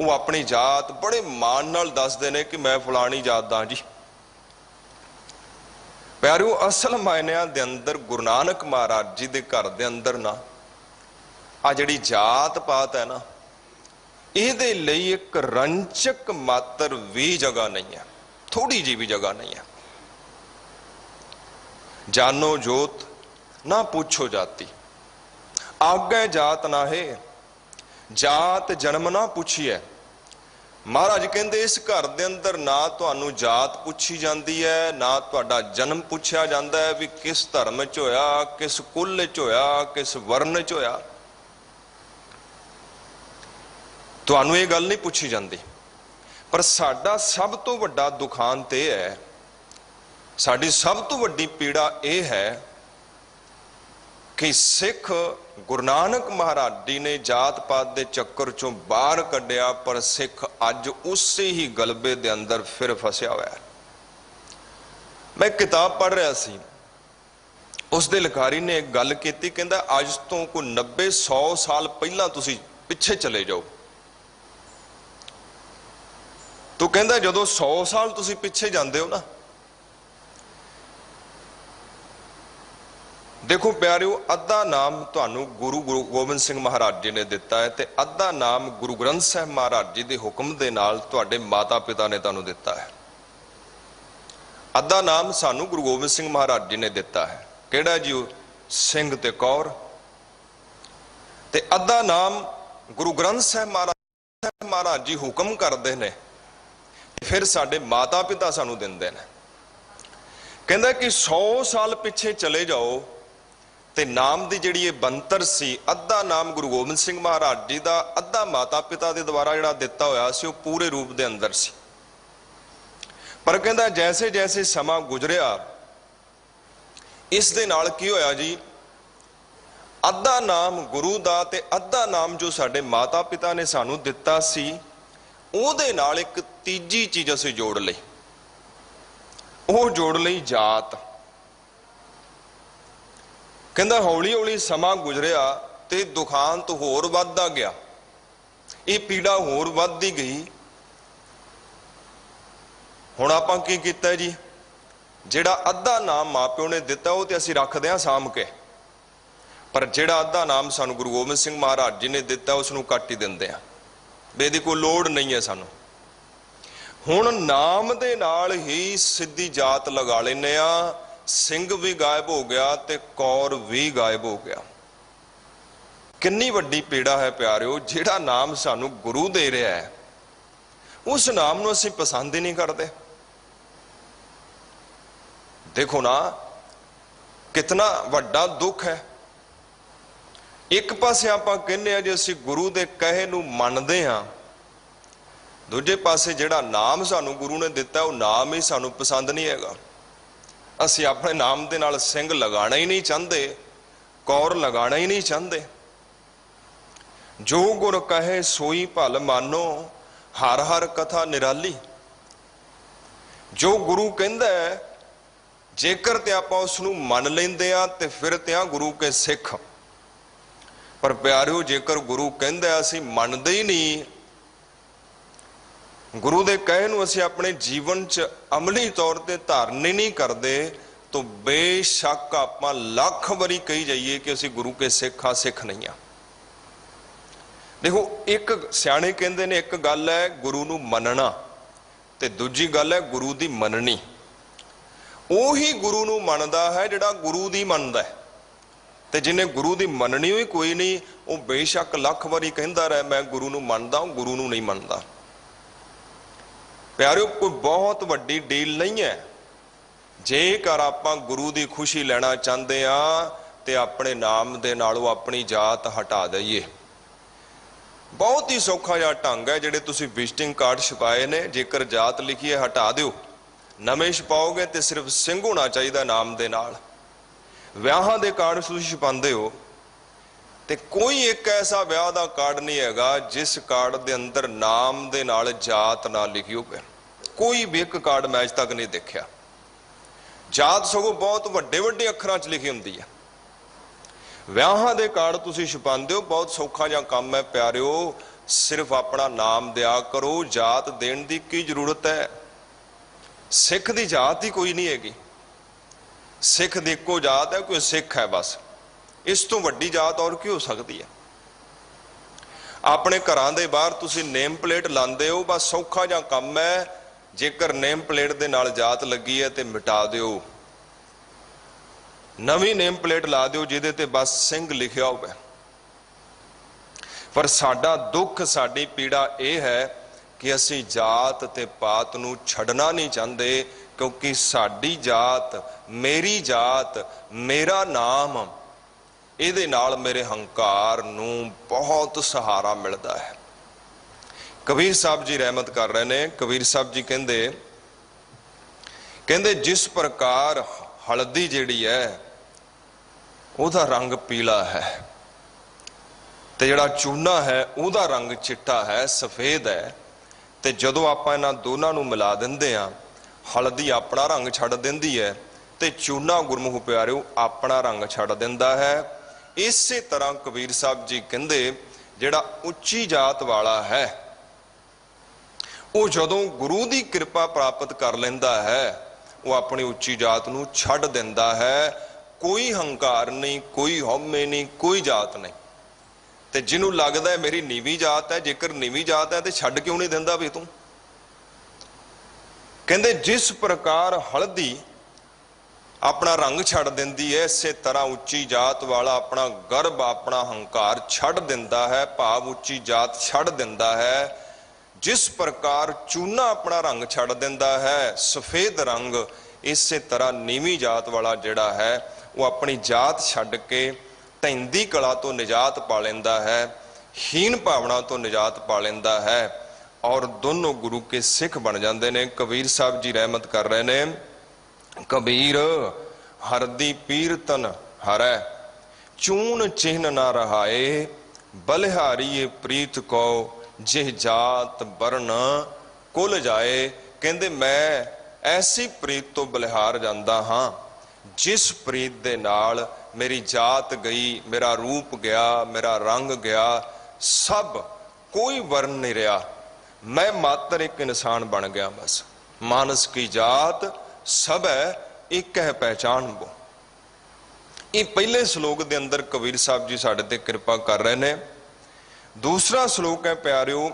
ਉਹ ਆਪਣੀ ਜਾਤ ਬੜੇ ਮਾਣ ਨਾਲ ਦੱਸਦੇ ਨੇ ਕਿ ਮੈਂ ਫਲਾਣੀ ਜਾਤ ਦਾ ਜੀ। ਪਿਆਰਿਓ, ਅਸਲ ਮਾਇਨਿਆਂ ਦੇ ਅੰਦਰ ਗੁਰੂ ਨਾਨਕ ਮਹਾਰਾਜ ਜੀ ਦੇ ਘਰ ਦੇ ਅੰਦਰ ਨਾ ਆ ਜਿਹੜੀ ਜਾਤ ਪਾਤ ਹੈ ਨਾ, ਇਹਦੇ ਲਈ ਇੱਕ ਰੰਚਕ ਮਾਤਰ ਵੀ ਜਗ੍ਹਾ ਨਹੀਂ ਹੈ, ਥੋੜੀ ਜੀ ਵੀ ਜਗ੍ਹਾ ਨਹੀਂ ਹੈ। ਜਾਨੋ ਜੋਤ ਨਾ ਪੁੱਛੋ ਜਾਤੀ, ਆਗੇ ਜਾਤ ਨਾ ਹੈ, ਜਾਤ ਜਨਮ ਨਾ ਪੁੱਛੀਐ। ਮਹਾਰਾਜ ਕਹਿੰਦੇ ਇਸ ਘਰ ਦੇ ਅੰਦਰ ਨਾ ਤੁਹਾਨੂੰ ਜਾਤ ਪੁੱਛੀ ਜਾਂਦੀ ਹੈ, ਨਾ ਤੁਹਾਡਾ ਜਨਮ ਪੁੱਛਿਆ ਜਾਂਦਾ ਹੈ ਵੀ ਕਿਸ ਧਰਮ 'ਚ ਹੋਇਆ, ਕਿਸ ਕੁੱਲ 'ਚ ਹੋਇਆ, ਕਿਸ ਵਰਨ 'ਚ ਹੋਇਆ। ਤੁਹਾਨੂੰ ਇਹ ਗੱਲ ਨਹੀਂ ਪੁੱਛੀ ਜਾਂਦੀ। ਪਰ ਸਾਡਾ ਸਭ ਤੋਂ ਵੱਡਾ ਦੁਖਾਂਤ ਇਹ ਹੈ, ਸਾਡੀ ਸਭ ਤੋਂ ਵੱਡੀ ਪੀੜਾ ਇਹ ਹੈ ਕਿ ਸਿੱਖ ਗੁਰੂ ਨਾਨਕ ਮਹਾਰਾਜ ਜੀ ਨੇ ਜਾਤ ਪਾਤ ਦੇ ਚੱਕਰ ਚੋਂ ਬਾਹਰ ਕੱਢਿਆ, ਪਰ ਸਿੱਖ ਅੱਜ ਉਸੇ ਹੀ ਗਲਬੇ ਦੇ ਅੰਦਰ ਫਿਰ ਫਸਿਆ ਹੋਇਆ ਹੈ। ਮੈਂ ਕਿਤਾਬ ਪੜ੍ਹ ਰਿਹਾ ਸੀ, ਉਸ ਦੇ ਲਿਖਾਰੀ ਨੇ ਇੱਕ ਗੱਲ ਕੀਤੀ, ਕਹਿੰਦਾ ਅੱਜ ਤੋਂ ਕੋਈ 90-100 ਸਾਲ ਪਹਿਲਾਂ ਤੁਸੀਂ ਪਿੱਛੇ ਚਲੇ ਜਾਓ। ਤੂੰ ਕਹਿੰਦਾ ਜਦੋਂ 100 ਸਾਲ ਤੁਸੀਂ ਪਿੱਛੇ ਜਾਂਦੇ ਹੋ ਨਾ, देखो प्यारिओ, अद्धा नाम तुहानू गुरु गोबिंद सिंह महाराज जी ने दिता है, ते अद्धा नाम गुरु ग्रंथ साहिब महाराज जी के हुक्म दे नाल तुहाडे माता पिता ने तुहानू दिता है। अद्धा नाम सानू गुरु गोबिंद सिंह महाराज जी ने दिता है, किहड़ा जी? सिंह ते कौर। ते अद्धा नाम गुरु ग्रंथ साहिब महाराज जी हुक्म करते हैं, फिर साडे माता पिता सानू दिंदे ने। कहंदा कि 100 साल पिछे चले जाओ ते नाम दी जिहड़ी ये बनतर सी, अद्धा नाम गुरु गोबिंद सिंह महाराज जी दा, अद्धा माता पिता दे द्वारा जिहड़ा दिता होया सी, वो पूरे रूप दे अंदर सी। पर कहंदा जैसे जैसे समा गुजरिया, इस दे नाल की होया जी, अद्धा नाम गुरु दा ते अद्धा नाम जो साडे माता पिता ने सानू दिता सी, ਉਹਦੇ ਨਾਲ एक तीजी चीज असीं जोड़ लई, ਉਹ जोड़ लई जात। कहंदा हौली हौली समा गुजरिया ते दुखांत होर वधदा गया, ये पीड़ा होर वधदी गई। हुण आपां की कीता जी, जिहड़ा अद्धा नाम माँ प्यो ने दिता वो ते असीं रखदे हां साम के, पर जिहड़ा अद्धा नाम सानू गुरु गोबिंद सिंह महाराज जी ने दिता उसनूं कट ही दिंदे हां, बेदी कोई लोड़ नहीं है सानू। हुण नाम दे नाल ही सिद्धी जात लगा लैने आ, सिंह भी गायब हो गया ते कौर भी गायब हो गया। कितनी वड्डी पीड़ा है प्यारिओ, जिहड़ा नाम सानू गुरु दे रहा है उस नाम नूं असीं पसंद ही नहीं करते। देखो ना कितना वड्डा दुख है। एक पासे आपां कहने आ जी असीं गुरु दे कहे नूं मनदे हां, दूजे पासे जिहड़ा नाम सानू गुरु ने दिता वो नाम ही सानू पसंद नहीं हैगा। असीं अपने नाम दे नाल सिंह लगाना ही नहीं चाहते, कौर लगाना ही नहीं चाहते। जो गुर कहे सोई भल मानो, हर हर कथा निराली। जो गुरु कहंदा है जेकर ते आपां उसनूं मन लैंदे आ ते फिर ते आ गुरु के सिख। पर प्यारिओ, जेकर गुरु कहंदा असीं मनदे ही नहीं, गुरु दे कहे नूं असीं अपने जीवन च अमली तौर ते धारण ही नहीं करते, तो बेशक आपां लख वारी कही जाइए कि असीं गुरु के सिख हाँ, सिख नहीं हाँ। देखो, एक सियाणे कहंदे ने एक गल है गुरु नूं मनना ते दूजी गल है गुरु दी मननी। ਉਹੀ गुरु नूं मनदा है जिहड़ा गुरु दी मनदा है, ते जिन्हें गुरु दी मननी ही कोई नहीं, वो बेशक लख वारी कहंदा रहे मैं गुरु नूं मनदा, गुरु नूं नहीं मनदा। ਪਿਆਰਿਓ ਕੋਈ ਬਹੁਤ ਵੱਡੀ ਡੀਲ ਨਹੀਂ ਹੈ। ਜੇਕਰ ਆਪਾਂ ਗੁਰੂ ਦੀ ਖੁਸ਼ੀ ਲੈਣਾ ਚਾਹੁੰਦੇ ਆ ਤੇ ਆਪਣੇ ਨਾਮ ਦੇ ਨਾਲੋਂ ਆਪਣੀ ਜਾਤ ਹਟਾ ਦਈਏ। ਬਹੁਤ ਹੀ ਸੌਖਾ ਜਿਹਾ ਢੰਗ ਹੈ। ਜਿਹੜੇ ਤੁਸੀਂ ਵਿਜ਼ਿਟਿੰਗ ਕਾਰਡ ਛਪਾਏ ਨੇ, ਜੇਕਰ ਜਾਤ ਲਿਖੀ ਹੈ ਹਟਾ ਦਿਓ। ਨਵੇਂ ਛਪਾਓਗੇ ਤੇ ਸਿਰਫ ਸਿੰਘ ਹੋਣਾ ਚਾਹੀਦਾ ਨਾਮ ਦੇ ਨਾਲ। ਵਿਆਹਾਂ ਦੇ ਕਾਰਡ ਤੁਸੀਂ ਛਪਾਉਂਦੇ ਹੋ ਤੇ ਕੋਈ ਇੱਕ ਐਸਾ ਵਿਆਹ ਦਾ ਕਾਰਡ ਨਹੀਂ ਹੈਗਾ ਜਿਸ ਕਾਰਡ ਦੇ ਅੰਦਰ ਨਾਮ ਦੇ ਨਾਲ ਜਾਤ ਨਾ ਲਿਖੀ ਹੋਵੇ। ਕੋਈ ਵੀ ਇੱਕ ਕਾਰਡ ਮੈਂ ਅੱਜ ਤੱਕ ਨਹੀਂ ਦੇਖਿਆ। ਜਾਤ ਸਗੋਂ ਬਹੁਤ ਵੱਡੇ ਵੱਡੇ ਅੱਖਰਾਂ 'ਚ ਲਿਖੀ ਹੁੰਦੀ ਹੈ। ਵਿਆਹਾਂ ਦੇ ਕਾਰਡ ਤੁਸੀਂ ਛਪਾਉਂਦੇ ਹੋ, ਬਹੁਤ ਸੌਖਾ ਜਿਹਾ ਕੰਮ ਹੈ ਪਿਆਰਿਓ। ਸਿਰਫ ਆਪਣਾ ਨਾਮ ਦਿਆ ਕਰੋ। ਜਾਤ ਦੇਣ ਦੀ ਕੀ ਜ਼ਰੂਰਤ ਹੈ? ਸਿੱਖ ਦੀ ਜਾਤ ਹੀ ਕੋਈ ਨਹੀਂ ਹੈਗੀ। ਸਿੱਖ ਦੀ ਇੱਕੋ ਜਾਤ ਹੈ, ਕੋਈ ਸਿੱਖ ਹੈ ਬਸ। ਇਸ ਤੋਂ ਵੱਡੀ ਜਾਤ ਔਰ ਕੀ ਹੋ ਸਕਦੀ ਹੈ? ਆਪਣੇ ਘਰਾਂ ਦੇ ਬਾਹਰ ਤੁਸੀਂ ਨੇਮ ਪਲੇਟ ਲਾਉਂਦੇ ਹੋ, ਬਸ ਸੌਖਾ ਜਿਹਾ ਕੰਮ ਹੈ। ਜੇਕਰ ਨੇਮ ਪਲੇਟ ਦੇ ਨਾਲ ਜਾਤ ਲੱਗੀ ਹੈ ਤੇ ਮਿਟਾ ਦਿਓ। ਨਵੀਂ ਨੇਮ ਪਲੇਟ ਲਾ ਦਿਓ ਜਿਹਦੇ ਤੇ ਬਸ ਸਿੰਘ ਲਿਖਿਆ ਹੋਵੇ। ਪਰ ਸਾਡਾ ਦੁੱਖ, ਸਾਡੀ ਪੀੜਾ ਇਹ ਹੈ ਕਿ ਅਸੀਂ ਜਾਤ ਤੇ ਪਾਤ ਨੂੰ ਛੱਡਣਾ ਨਹੀਂ ਚਾਹੁੰਦੇ, ਕਿਉਂਕਿ ਸਾਡੀ ਜਾਤ, ਮੇਰੀ ਜਾਤ, ਮੇਰਾ ਨਾਮ, ਇਹਦੇ ਨਾਲ ਮੇਰੇ ਹੰਕਾਰ ਨੂੰ ਬਹੁਤ ਸਹਾਰਾ ਮਿਲਦਾ ਹੈ। ਕਬੀਰ ਸਾਹਿਬ ਜੀ ਰਹਿਮਤ ਕਰ ਰਹੇ ਨੇ। ਕਬੀਰ ਸਾਹਿਬ ਜੀ ਕਹਿੰਦੇ ਜਿਸ ਪ੍ਰਕਾਰ ਹਲਦੀ ਜਿਹੜੀ ਹੈ ਉਹਦਾ ਰੰਗ ਪੀਲਾ ਹੈ ਤੇ ਜਿਹੜਾ ਚੂਨਾ ਹੈ ਉਹਦਾ ਰੰਗ ਚਿੱਟਾ ਹੈ, ਸਫੇਦ ਹੈ। ਤੇ ਜਦੋਂ ਆਪਾਂ ਇਹਨਾਂ ਦੋਨਾਂ ਨੂੰ ਮਿਲਾ ਦਿੰਦੇ ਆ, ਹਲਦੀ ਆਪਣਾ ਰੰਗ ਛੱਡ ਦਿੰਦੀ ਹੈ ਤੇ ਚੂਨਾ ਗੁਰਮੁਖ ਪਿਆਰਿਓ ਆਪਣਾ ਰੰਗ ਛੱਡ ਦਿੰਦਾ ਹੈ। ਇਸੇ ਤਰ੍ਹਾਂ ਕਬੀਰ ਸਾਹਿਬ ਜੀ ਕਹਿੰਦੇ ਜਿਹੜਾ ਉੱਚੀ ਜਾਤ ਵਾਲਾ ਹੈ ਉਹ ਜਦੋਂ ਗੁਰੂ ਦੀ ਕਿਰਪਾ ਪ੍ਰਾਪਤ ਕਰ ਲੈਂਦਾ ਹੈ, ਉਹ ਆਪਣੀ ਉੱਚੀ ਜਾਤ ਨੂੰ ਛੱਡ ਦਿੰਦਾ ਹੈ। ਕੋਈ ਹੰਕਾਰ ਨਹੀਂ, ਕੋਈ ਹਉਮੈ ਨਹੀਂ, ਕੋਈ ਜਾਤ ਨਹੀਂ। ਤੇ ਜਿਹਨੂੰ ਲੱਗਦਾ ਹੈ ਮੇਰੀ ਨੀਵੀਂ ਜਾਤ ਹੈ, ਜੇਕਰ ਨੀਵੀਂ ਜਾਤ ਹੈ ਤੇ ਛੱਡ ਕਿਉਂ ਨਹੀਂ ਦਿੰਦਾ ਵੀ ਤੂੰ? ਕਹਿੰਦੇ ਜਿਸ ਪ੍ਰਕਾਰ ਹਲਦੀ ਆਪਣਾ ਰੰਗ ਛੱਡ ਦਿੰਦੀ ਹੈ, ਇਸੇ ਤਰ੍ਹਾਂ ਉੱਚੀ ਜਾਤ ਵਾਲਾ ਆਪਣਾ ਗਰਭ, ਆਪਣਾ ਹੰਕਾਰ ਛੱਡ ਦਿੰਦਾ ਹੈ, ਭਾਵ ਉੱਚੀ ਜਾਤ ਛੱਡ ਦਿੰਦਾ ਹੈ। ਜਿਸ ਪ੍ਰਕਾਰ ਚੂਨਾ ਆਪਣਾ ਰੰਗ ਛੱਡ ਦਿੰਦਾ ਹੈ, ਸਫੇਦ ਰੰਗ, ਇਸੇ ਤਰ੍ਹਾਂ ਨੀਵੀਂ ਜਾਤ ਵਾਲਾ ਜਿਹੜਾ ਹੈ ਉਹ ਆਪਣੀ ਜਾਤ ਛੱਡ ਕੇ ਧੈਂਦੀ ਕਲਾ ਤੋਂ ਨਿਜਾਤ ਪਾ ਲੈਂਦਾ ਹੈ, ਹੀਨ ਭਾਵਨਾ ਤੋਂ ਨਿਜਾਤ ਪਾ ਲੈਂਦਾ ਹੈ ਔਰ ਦੋਨੋਂ ਗੁਰੂ ਕੇ ਸਿੱਖ ਬਣ ਜਾਂਦੇ ਨੇ। ਕਬੀਰ ਸਾਹਿਬ ਜੀ ਰਹਿਮਤ ਕਰ ਰਹੇ ਨੇ। ਕਬੀਰ ਹਰਦੀ ਪੀਰਤਨ ਹਰੈ, ਚੂਨ ਚਿਹਨ ਨਾ ਰਹਾਏ, ਬਲਿਹਾਰੀਏ ਪ੍ਰੀਤ ਕੋ, ਜਿਹ ਜਾਤ ਬਰਨ ਕੁਲ ਜਾਏ। ਕਹਿੰਦੇ ਮੈਂ ਐਸੀ ਪ੍ਰੀਤ ਤੋਂ ਬਲਿਹਾਰ ਜਾਂਦਾ ਹਾਂ ਜਿਸ ਪ੍ਰੀਤ ਦੇ ਨਾਲ ਮੇਰੀ ਜਾਤ ਗਈ, ਮੇਰਾ ਰੂਪ ਗਿਆ, ਮੇਰਾ ਰੰਗ ਗਿਆ, ਸਭ ਕੋਈ ਵਰਨ ਨਹੀਂ ਰਿਹਾ। ਮੈਂ ਮਾਤਰ ਇੱਕ ਇਨਸਾਨ ਬਣ ਗਿਆ ਬਸ। ਮਾਨਸ ਕੀ ਜਾਤ ਸਭ ਹੈ, ਇੱਕ ਹੈ ਪਹਿਚਾਨ ਬੋ। ਇਹ ਪਹਿਲੇ ਸ਼ਲੋਕ ਦੇ ਅੰਦਰ ਕਬੀਰ ਸਾਹਿਬ ਜੀ ਸਾਡੇ ਤੇ ਕਿਰਪਾ ਕਰ ਰਹੇ ਨੇ। ਦੂਸਰਾ ਸ਼ਲੋਕ ਹੈ ਪਿਆਰਿਓ,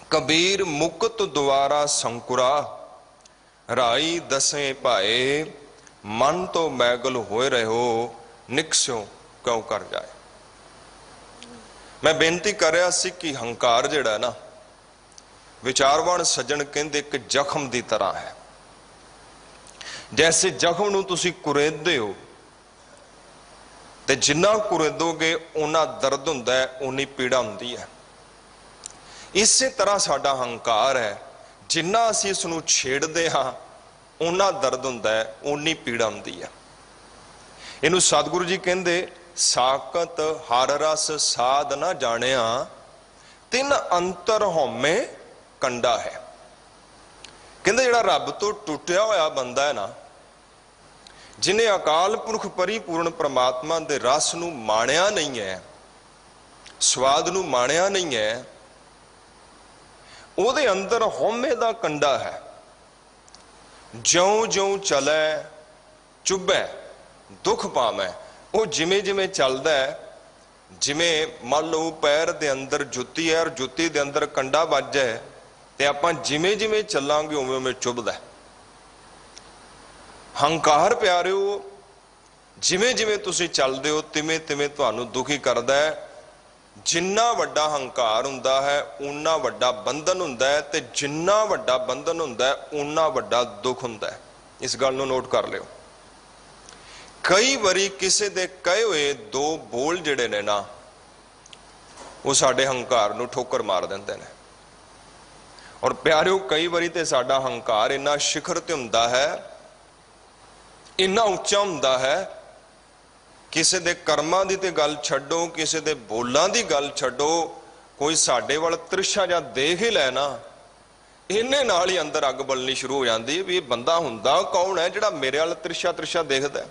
ਕਬੀਰ ਮੁਕਤ ਦੁਆਰਾ ਸੰਕੁਰਾ, ਰਾਈ ਦਸੇ ਭਾਏ, ਮਨ ਤੋਂ ਮੈਗਲ ਹੋਏ ਰਹੋ, ਨਿਕਸਿਓ ਕਿਉਂ ਕਰ ਜਾਏ। ਮੈਂ ਬੇਨਤੀ ਕਰ ਰਿਹਾ ਸੀ ਕਿ ਹੰਕਾਰ ਜਿਹੜਾ ਨਾ, ਵਿਚਾਰਵਾਨ ਸੱਜਣ ਕਹਿੰਦੇ ਇੱਕ ਜ਼ਖਮ ਦੀ ਤਰ੍ਹਾਂ ਹੈ। ਜੈਸੇ ਜ਼ਖਮ ਨੂੰ ਤੁਸੀਂ ਕੁਰੇਦਦੇ ਹੋ ਤੇ ਜਿੰਨਾ ਕੁਰੇਦੋਗੇ ਓਨਾ ਦਰਦ ਹੁੰਦਾ ਹੈ, ਓਨੀ ਪੀੜਾ ਹੁੰਦੀ ਹੈ। ਇਸੇ ਤਰ੍ਹਾਂ ਸਾਡਾ ਹੰਕਾਰ ਹੈ, ਜਿੰਨਾ ਅਸੀਂ ਇਸ ਨੂੰ ਛੇੜਦੇ ਹਾਂ ਓਨਾ ਦਰਦ ਹੁੰਦਾ ਹੈ, ਓਨੀ ਪੀੜਾ ਹੁੰਦੀ ਹੈ। ਇਹਨੂੰ ਸਤਿਗੁਰੂ ਜੀ ਕਹਿੰਦੇ ਸਾਕਤ ਹਰ ਰਸ ਸਾਧ ਨਾ ਜਾਣਿਆ, ਤਿੰਨ ਅੰਤਰ ਹਉਮੈ ਕੰਡਾ ਹੈ। ਕਹਿੰਦੇ ਜਿਹੜਾ ਰੱਬ ਤੋਂ ਟੁੱਟਿਆ ਹੋਇਆ ਬੰਦਾ ਹੈ ਨਾ, ਜਿਨੇ ਅਕਾਲ ਪੁਰਖ ਪਰਿਪੂਰਨ ਪ੍ਰਮਾਤਮਾ ਦੇ ਰਸ ਨੂੰ ਮਾਣਿਆ ਨਹੀਂ ਹੈ, ਸਵਾਦ ਨੂੰ ਮਾਣਿਆ ਨਹੀਂ ਹੈ, ਉਹਦੇ ਅੰਦਰ ਹਉਮੈ ਦਾ ਕੰਡਾ ਹੈ। ਜਿਉਂ ਜਿਉਂ ਚਲੈ ਚੁੱਭੈ ਦੁੱਖ ਪਾਵੈ। ਉਹ ਜਿਵੇਂ ਜਿਵੇਂ ਚੱਲਦਾ ਹੈ, ਜਿਵੇਂ ਮੰਨ ਲਓ ਪੈਰ ਦੇ ਅੰਦਰ ਜੁੱਤੀ ਹੈ ਔਰ ਜੁੱਤੀ ਦੇ ਅੰਦਰ ਕੰਡਾ ਵੱਜ ਹੈ, ਤੇ ਆਪਾਂ ਜਿਵੇਂ ਜਿਵੇਂ ਚੱਲਾਂਗੇ ਉਵੇਂ ਉਵੇਂ ਚੁੱਭਦਾ। ਹੰਕਾਰ ਪਿਆਰਿਓ ਜਿਵੇਂ ਜਿਵੇਂ ਤੁਸੀਂ ਚੱਲਦੇ ਹੋ ਤਿਵੇਂ ਤਿਵੇਂ ਤੁਹਾਨੂੰ ਦੁਖੀ ਕਰਦਾ ਹੈ। जिन्ना वड्डा हंकार हुंदा है उन्ना वड्डा बंधन हुंदा है, ते जिन्ना वड्डा बंधन हुंदा है उन्ना वड्डा दुख हुंदा है। इस गल नूं नोट कर लिओ। कई वारी किसी दे कहे हुए दो बोल जिहड़े ने ना वो साडे हंकार नूं ठोकर मार दिंदे ने। और प्यारिओ कई वारी ते साडा हंकार इन्ना शिखर ते हुंदा है, इन्ना उच्चा हुंदा है, किसी दे कर्मां दी ते गल छड्डो, किसी दे बोलां दी गल छड्डो, कोई साडे वल तिरछा जां देख ही लै ना, इन्ने नाल ही अंदर अग बलनी शुरू हो जाती है भी ये बंदा हुंदा कौन है जिहड़ा मेरे वल तिरछा तिरछा देखदा है।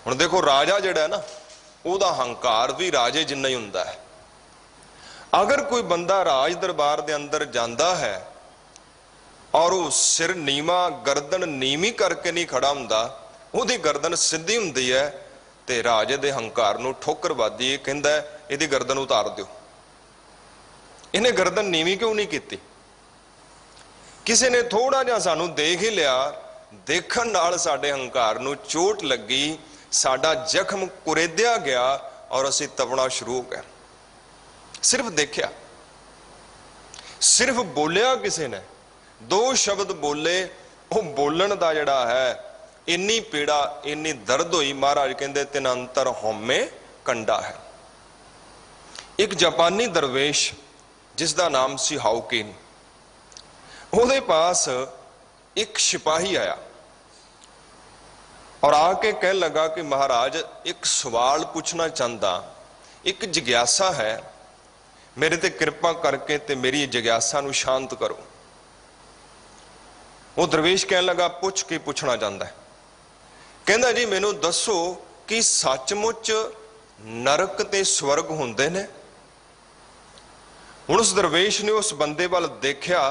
हुण देखो राजा जिहड़ा है ना उहदा हंकार भी राजे जिन्ना ही हुंदा है। अगर कोई बंदा राज दरबार दे अंदर जांदा है और वो सिर नीवा गर्दन नीवी करके नहीं खड़ा हुंदा, उहदी गर्दन सीधी हुंदी है, ते राजे दे हंकार नूं ठोकर वादी कहंदा है इहदी गर्दन उतार दिओ। इहने गर्दन नीवी क्यों नहीं कीती? किसी ने थोड़ा जिहा सानूं देख ही लिया, देखण नाल साडे हंकार नूं चोट लगी, साडा जख्म कुरेदिया गया और असीं तपना शुरू हो गए। सिर्फ देखिया, सिर्फ बोलिया किसी ने, दो शब्द बोले, वो बोलण दा जिहड़ा है इन्नी पीड़ा इन्नी दर्द हुई, महाराज कहंदे तिन अंतर होमे कंडा है। एक जापानी दरवेश जिसका नाम सी हाउकिन, उहदे पास एक सिपाही आया और आके कह लगा कि महाराज एक सवाल पूछना चाहता, एक जिग्यासा है, मेरे ते कृपा करके ते मेरी जिग्यासा नूं शांत करो। वो दरवेश कह लगा पूछ के पूछना चाहता है। कहंदा जी मैनू दसो कि सचमुच नरक ते स्वर्ग हुंदे ने? हुण उस दरवेश ने उस बंदे वाल देखिया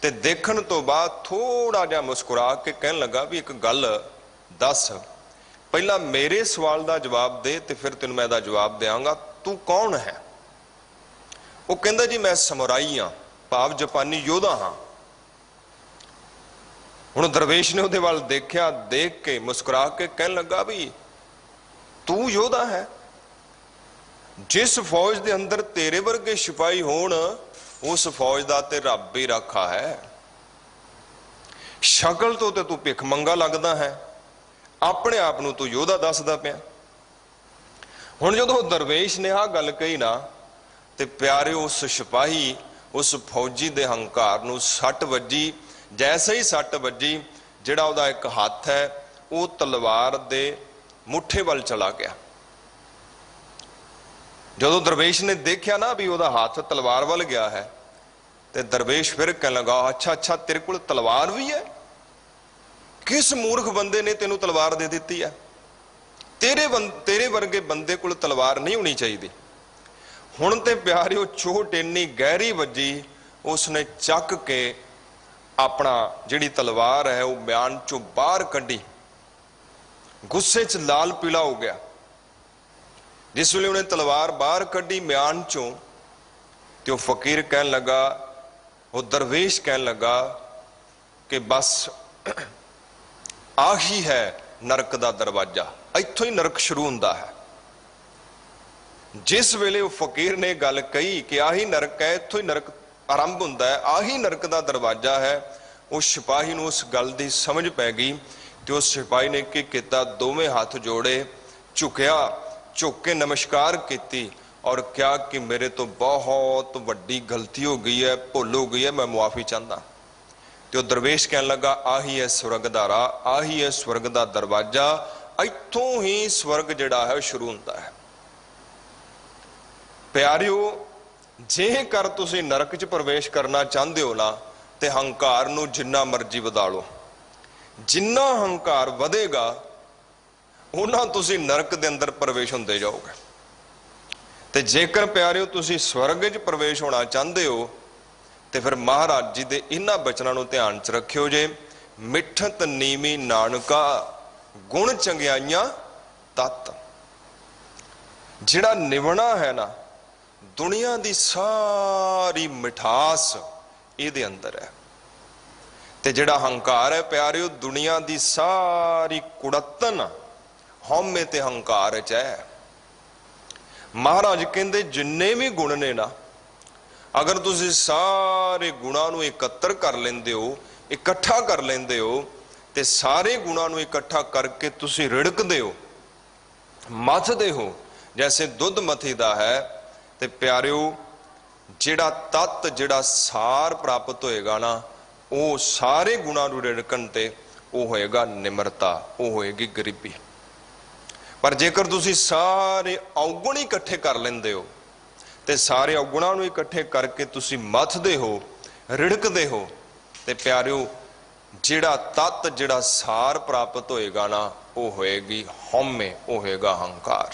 ते देखण तो बाद थोड़ा जिहा मुस्कुरा के कहन लगा भी एक गल दस, पहला मेरे सवाल का जवाब दे ते फिर तेनू मैं इहदा जवाब देंगा, तू कौन है? वो कहंदा जी मैं समुराई हाँ, भाव जापानी योधा हाँ। हुण दरवेश ने उहदे वाल देखिया, देख के मुस्कुरा के कहन लगा भी तू योधा है? जिस फौज दे अंदर तेरे वर्गे सिपाही होण उस फौज दा ते रब ही राखा है। शक्ल तो ते तू भिख मंगा लगदा है, अपने आप नूं तू योधा दसदा पिया। हुण जदों दरवेश ने आ गल कही ना ते प्यारे उस सिपाही उस फौजी दे हंकार नूं सट वजी। जैसे ही सट वजी, जिहड़ा उहदा एक हथ है वो तलवार दे मुठे वल चला गया। जदों दरवेश ने देखिया ना भी उहदा हाथ तलवार वल गया है, ते दरवेश फिर कहने लगा अच्छा अच्छा तेरे कोल तलवार भी है? किस मूर्ख बंदे ने तेनू तलवार दे दी है? तेरे वर्गे बंदे कोल तलवार नहीं होनी चाहिए। हुण ते प्यारिओ चोट इन्नी गहरी वजी, उसने चक के अपना जिहड़ी तलवार है वो म्यान चों बाहर कड्ढी, गुस्से च लाल पीला हो गया। जिस वेले उन्हें तलवार बाहर कड्ढी म्यान चों, तो फकीर कहन लगा, वो दरवेश कहन लगा कि बस आही है नरक दा दरवाजा, इत्थों ही नरक शुरू हुंदा है। जिस वेले वो फकीर ने गल कही कि आही नरक है, इत्थों ही नरक आरंभ हुंदा है, आही नरक दा दरवाजा है, उस सिपाही नूं उस गल दी समझ पै गई। तो उस सिपाही ने की कीता, दोवें हाथ जोड़े, झुकिया, झुक के नमस्कार की और क्या कि मेरे तो बहुत वड्डी गलती हो गई है, भुल हो गई है, मैं मुआफी चाहता। तो दरवेश कहन लगा आही है स्वर्ग दा राह, आही है स्वर्ग दा दरवाजा, इत्थों ही स्वर्ग जिहड़ा है शुरू हुंदा है। प्यारिओ जेकर तुसीं नरक च प्रवेश करना चाहते हो ना, ते हंकार नूं जिन्ना मर्जी वधा लो, जिन्ना हंकार वधेगा उन्ना तुसीं नरक दे अंदर प्रवेश हुंदे जाओगे। ते जेकर प्यारिओ तुसीं स्वर्ग च प्रवेश होना चाहते हो ते फिर महाराज जी दे इन्हां बचनां नूं ध्यान च रखियो जे, मिठत नीवी नानका गुण चंगियाइयां तत। जिहड़ा निवना है ना, दुनिया दी सारी मिठास इहदे अंदर है, ते जिहड़ा हंकार है प्यारिओ दुनिया दी सारी कुड़तन हौमे ते हंकार च है। महाराज कहते जिन्ने भी गुण ने ना, अगर तुसी सारे गुणां नूं एकत्र कर लेंदे हो, इकट्ठा कर लेंदे हो, ते सारे गुणां नूं इकट्ठा करके तुसी रिड़कदे हो, मथदे हो, जैसे दुध मथीदा है। ते प्यारिओ जिहड़ा तत्त जिहड़ा सार प्राप्त होएगा ना, वो सारे गुणां नूं रिड़कण ते वो होएगा निमरता, वो होएगी गरीबी। पर जेकर तुसी सारे अवगुण इकट्ठे कर लेंदे हो ते सारे अवगुणां नूं इकट्ठे करके तुसी मथदे हो, रिड़कदे हो, ते प्यारिओ जिहड़ा तत्त जिहड़ा सार प्राप्त होएगा ना, वो होएगी हौमे, वो होएगा हंकार।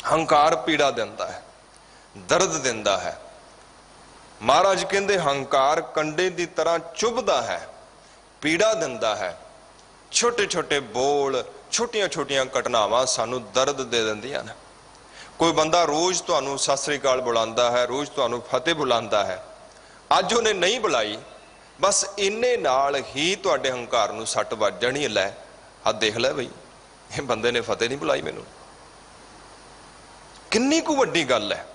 हंकार पीड़ा दिंदा है, दर्द दिंदा है। महाराज कहंदे हंकार कंडे दी तरह चुभदा है, पीड़ा दिंदा है। छोटे छोटे बोल, छोटियां छोटियां घटनावां सानू दर्द दे दिंदियां ने। कोई बंदा रोज तुहानू सत श्री अकाल बुलांदा है, रोज तुहानू फतेह बुलांदा है, अज उन्हें नहीं बुलाई, बस इन्ने नाल ही तुहाडे हंकार नू सट वज जाणी। लै आ देख लै बई, ये बंदे ने फतेह नहीं बुलाई मैनू। किन्नी कु वड्डी गल है,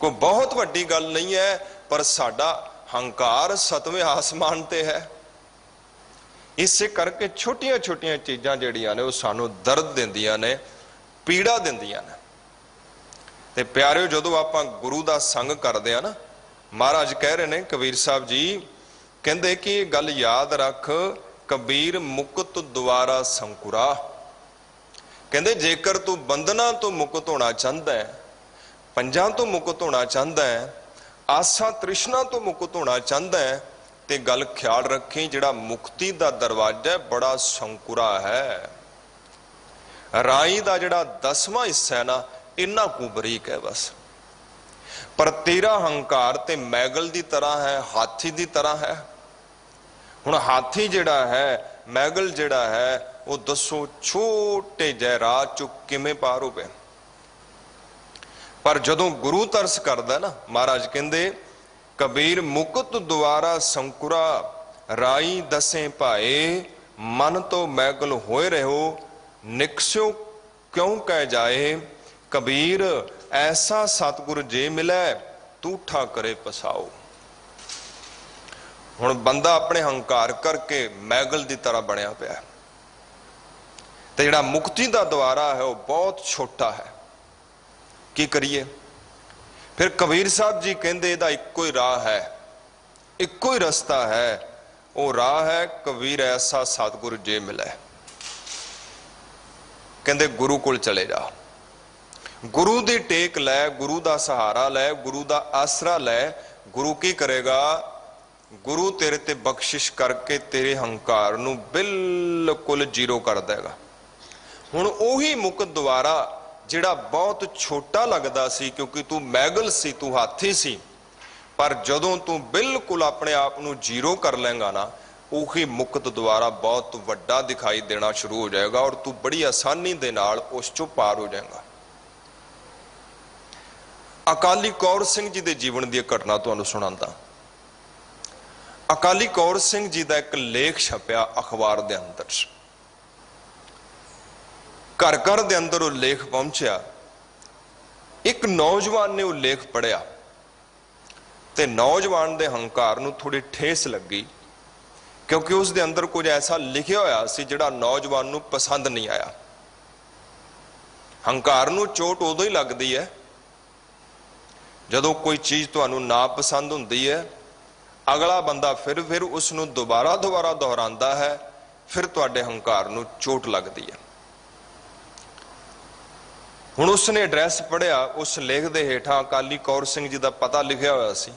कोई बहुत वड्डी गल नहीं है, पर साडा हंकार सतवें आसमान ते है। इसे करके छोटियां छोटियां चीज़ां जिहड़ियां ने वो सानू दर्द दिंदियां ने, पीड़ा दिंदियां ने। ते प्यारिओ जदों आपां गुरु दा संग करदे आ ना, महाराज कह रहे ने कबीर साहब जी कहंदे कि ये गल याद रख, कबीर मुक्त द्वारा संकुरा। कहंदे जेकर तू बंधना तो मुक्त होना चाहता है, पंजां तो मुक्त होना चाहता है, आसा तृष्णा तो मुक्त होना चाहता है, ते गल ख्याल रखी जिहड़ा मुक्ति दा दरवाजा बड़ा संकुरा है। राई दा जिहड़ा 10वां हिस्सा है ना, इन्ना कु बरीक है बस। पर तेरा हंकार ते मैगल दी तरह है, हाथी दी तरह है। हुण हाथी जिहड़ा है, मैगल जिहड़ा है, वो दसो छोटे जै राह चों किवें पार होवे। पर जदों गुरु तरस करदा ना, महाराज कहंदे कबीर मुक्त द्वारा संकुरा, राई दसें भाए, मन तो मैगल होए रहो, निकस्यो क्यों कह जाए। कबीर ऐसा सतगुर जे मिलै, तूठा करे पसाओ। हुण बंदा अपने हंकार करके मैगल की तरह बनया पिया, ते जिहड़ा मुक्ति का द्वारा है वह बहुत छोटा है। की करिए फिर? कबीर साहब जी कहंदे इहदा इक्को ही राह है, इक्को ही रस्ता है। वो राह है कबीर ऐसा सतगुर जे मिले। कहंदे गुरु कोल चले जा, गुरु दी टेक लै, गुरु दा सहारा लै, गुरु दा आसरा लै। गुरु की करेगा? गुरु तेरे ते बख्शिश करके तेरे हंकार नू बिल्कुल जीरो कर देगा। हुण ओही मुक्त द्वारा जिहड़ा बहुत छोटा लगदा सी, क्योंकि तू मैगल सी, तू हाथी सी, पर जदों तू बिल्कुल अपने आप नू जीरो कर लेंगा ना, उही मुक्त द्वारा बहुत वड्डा दिखाई देना शुरू हो जाएगा और तू बड़ी आसानी दे नाल उस चों पार हो जाएगा। अकाली कौर सिंह जी दे जीवन दी घटना तुहानूं सुणांदा। अकाली कौर सिंह जी दा एक लेख छपिया अखबार दे अंदर। घर घर दे अंदर वो लेख पहुंचा। एक नौजवान ने वो लेख पढ़िया ते नौजवान दे हंकार नूं थोड़ी ठेस लगी, क्योंकि उस दे अंदर कुछ ऐसा लिखिया होया सी जिहड़ा नौजवान नूं पसंद नहीं आया। हंकार नूं चोट उदों ही लगदी है जदों कोई चीज़ तुहानूं ना पसंद हुंदी है, अगला बंदा फिर उसनूं दोबारा दोहरांदा है, फिर तुहाडे हंकार नूं चोट लगदी है। हुण उसने एड्रैस पढ़िया, उस लेख दे हेठां अकाली कौर सिंह जी दा पता लिखिया होया सी।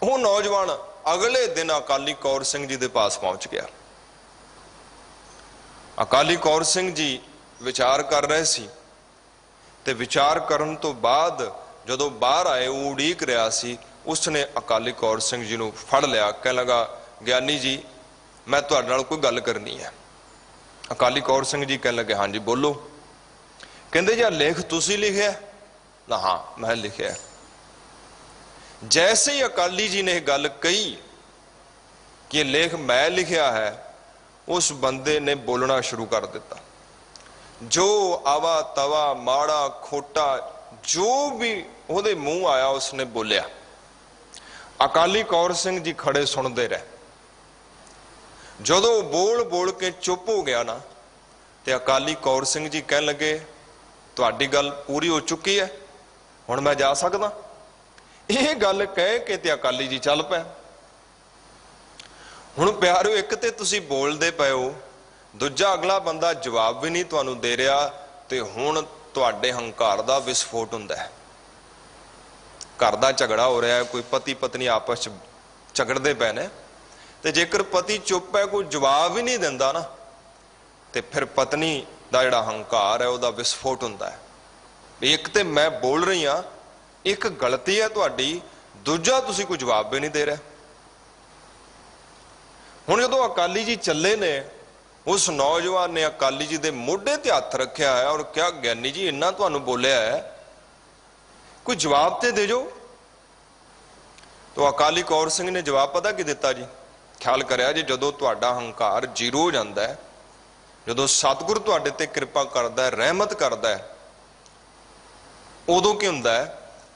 वो नौजवान अगले दिन अकाली कौर सिंह जी दे पास पहुंच गया। अकाली कौर सिंह जी विचार कर रहे सी ते विचार करन तो बाद जदों बाहर आए, वो उड़ीक रहा सी। उसने अकाली कौर सिंह जी नूं फड़ लिया, कह लगा ज्ञानी जी मैं तुहाडे नाल कोई गल करनी है। अकाली कौर सिंह जी कह लगे हाँ जी बोलो। कहंदे जी लेख तुसी लिखिया? ना हाँ मैं लिखिया। जैसे ही अकाली जी ने गल कही कि ये लेख मैं लिखिया है, उस बंदे ने बोलना शुरू कर दिता। जो आवा तवा माड़ा खोटा जो भी ਉਹਦੇ ਮੂੰਹ ਆਇਆ ਉਸਨੇ ਬੋਲਿਆ। ਅਕਾਲੀ ਕੌਰ ਸਿੰਘ ਜੀ ਖੜੇ ਸੁਣਦੇ ਰਹੇ। ਜਦੋਂ ਬੋਲ ਬੋਲ ਕੇ ਚੁੱਪ ਹੋ ਗਿਆ ਨਾ ਤੇ ਅਕਾਲੀ ਕੌਰ ਸਿੰਘ ਜੀ ਕਹਿਣ ਲੱਗੇ ਤੁਹਾਡੀ ਗੱਲ ਪੂਰੀ ਹੋ ਚੁੱਕੀ ਹੈ, ਹੁਣ ਮੈਂ ਜਾ ਸਕਦਾ। ਇਹ ਗੱਲ ਕਹਿ ਕੇ ਤੇ ਅਕਾਲੀ ਜੀ ਚੱਲ ਪਏ। ਹੁਣ ਪਿਆਰਿਓ, ਇੱਕ ਤੇ ਤੁਸੀਂ ਬੋਲਦੇ ਪਏ ਹੋ, ਦੂਜਾ ਅਗਲਾ ਬੰਦਾ ਜਵਾਬ ਵੀ ਨਹੀਂ ਤੁਹਾਨੂੰ ਦੇ ਰਿਹਾ, ਤੇ ਹੁਣ ਤੁਹਾਡੇ ਹੰਕਾਰ ਦਾ ਵਿਸਫੋਟ ਹੁੰਦਾ ਹੈ। घर का झगड़ा हो रहा है, कोई पति पत्नी आपस झगड़ते पे ने, तो जेकर पति चुप है, कोई जवाब ही नहीं देता ना, तो फिर पत्नी का जिहड़ा हंकार है उसका विस्फोट होता है। एक तो मैं बोल रही हाँ, एक गलती है तुहाडी, दूजा तुसीं कोई जवाब भी नहीं दे रहे। हुण जदों अकाली जी चले ने, उस नौजवान ने अकाली जी के मोढे ते हथ रखिया है और क्या ज्ञानी जी इन्ना तुहानूं बोलिया है, कोई जवाब तो दे जो। तो अकाली कौर सिंह ने जवाब पता की दिता जी, ख्याल करिया जी, जदों तुहाडा हंकार जीरो हो जाता है, जदों सतगुर तुहाडे ते कृपा करदा है, रहमत करदा है, उदों की हुंदा है।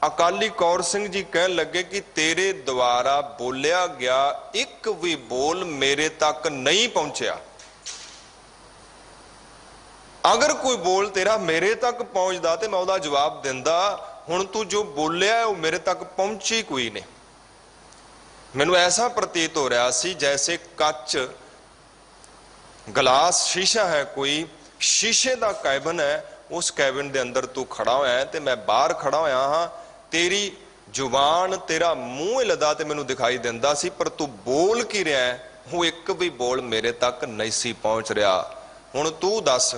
अकाली कौर सिंह जी कहन लगे कि तेरे द्वारा बोलिया गया एक भी बोल मेरे तक नहीं पहुंचया। अगर कोई बोल तेरा मेरे तक पहुंचदा तो मैं उहदा जवाब दिंदा, हुण तू जो बोलिया है वो मेरे तक पहुंची कोई नहीं। मैनू ऐसा प्रतीत हो रहा सी जैसे कच गिलास शीशा है, कोई शीशे का कैबिन है, उस कैबिन के अंदर तू खड़ा होया है ते मैं बाहर खड़ा होया हाँ, तेरी जुबान तेरा मूँह हिलदा ते मैनू दिखाई दिंदा सी, पर तू बोल की रहा है वो एक भी बोल मेरे तक नहीं सी पहुंच रहा। हुण तू दस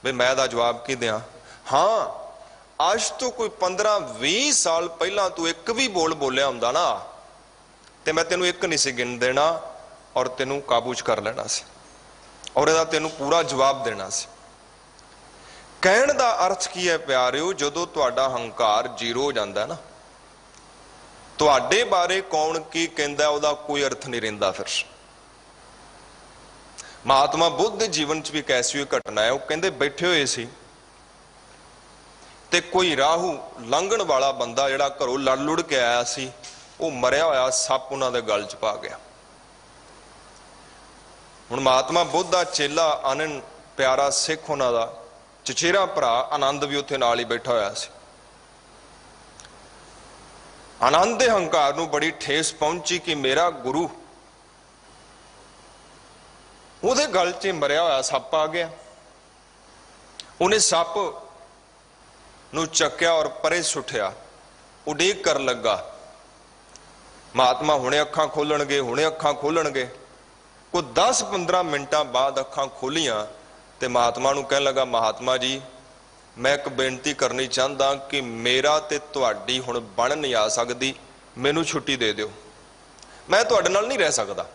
भी मैं दा जवाब की दियां। हाँ, आज तो कोई 15-20 साल पहला तू एक भी बोल बोलिया हुंदा ना, ते मैं तेनू एक नहीं सी गिन देना और तेनू काबू च कर लेना सी और इहदा तेनू पूरा जवाब देना सी। कहण दा अर्थ की है प्यारिओ, जदों तुहाडा हंकार जीरो हो जांदा है ना, तुहाडे बारे कौन की कहंदा उहदा कोई अर्थ नहीं रहिंदा। फिर महात्मा बुद्ध दे जीवन च भी एक ऐसी घटना है, वो कहंदे बैठे हुए सी ते कोई राहू लंघण वाला बंदा जिहड़ा घरों लड़ लुड़ के आया सी, वो मरिया होया सप उन्हां दे गल च पा गया। हुण महात्मा बुद्ध दा चेला आनंद प्यारा सिख उन्हां दा चचेरा भरा आनंद भी उत्थे नाल ही बैठा होया सी। आनंद दे हंकार नूं बड़ी ठेस पहुंची कि मेरा गुरु उहदे गल च मरिया होया सप आ गया। उन्हें सप नूं चक्या और परे सुठिया, उडीक कर लगा महात्मा हुणे अखां खोलणगे, हुणे अखां खोलणगे। कोई 10-15 मिनटां बाद अखां खोलियां ते महात्मा नूं कहण लगा, महात्मा जी मैं एक बेनती करनी चाहता कि मेरा ते तुहाडी हुण बन नहीं आ सकदी, मैनूं छुट्टी दे दिओ, मैं तुहाडे नाल नहीं रह सकदा।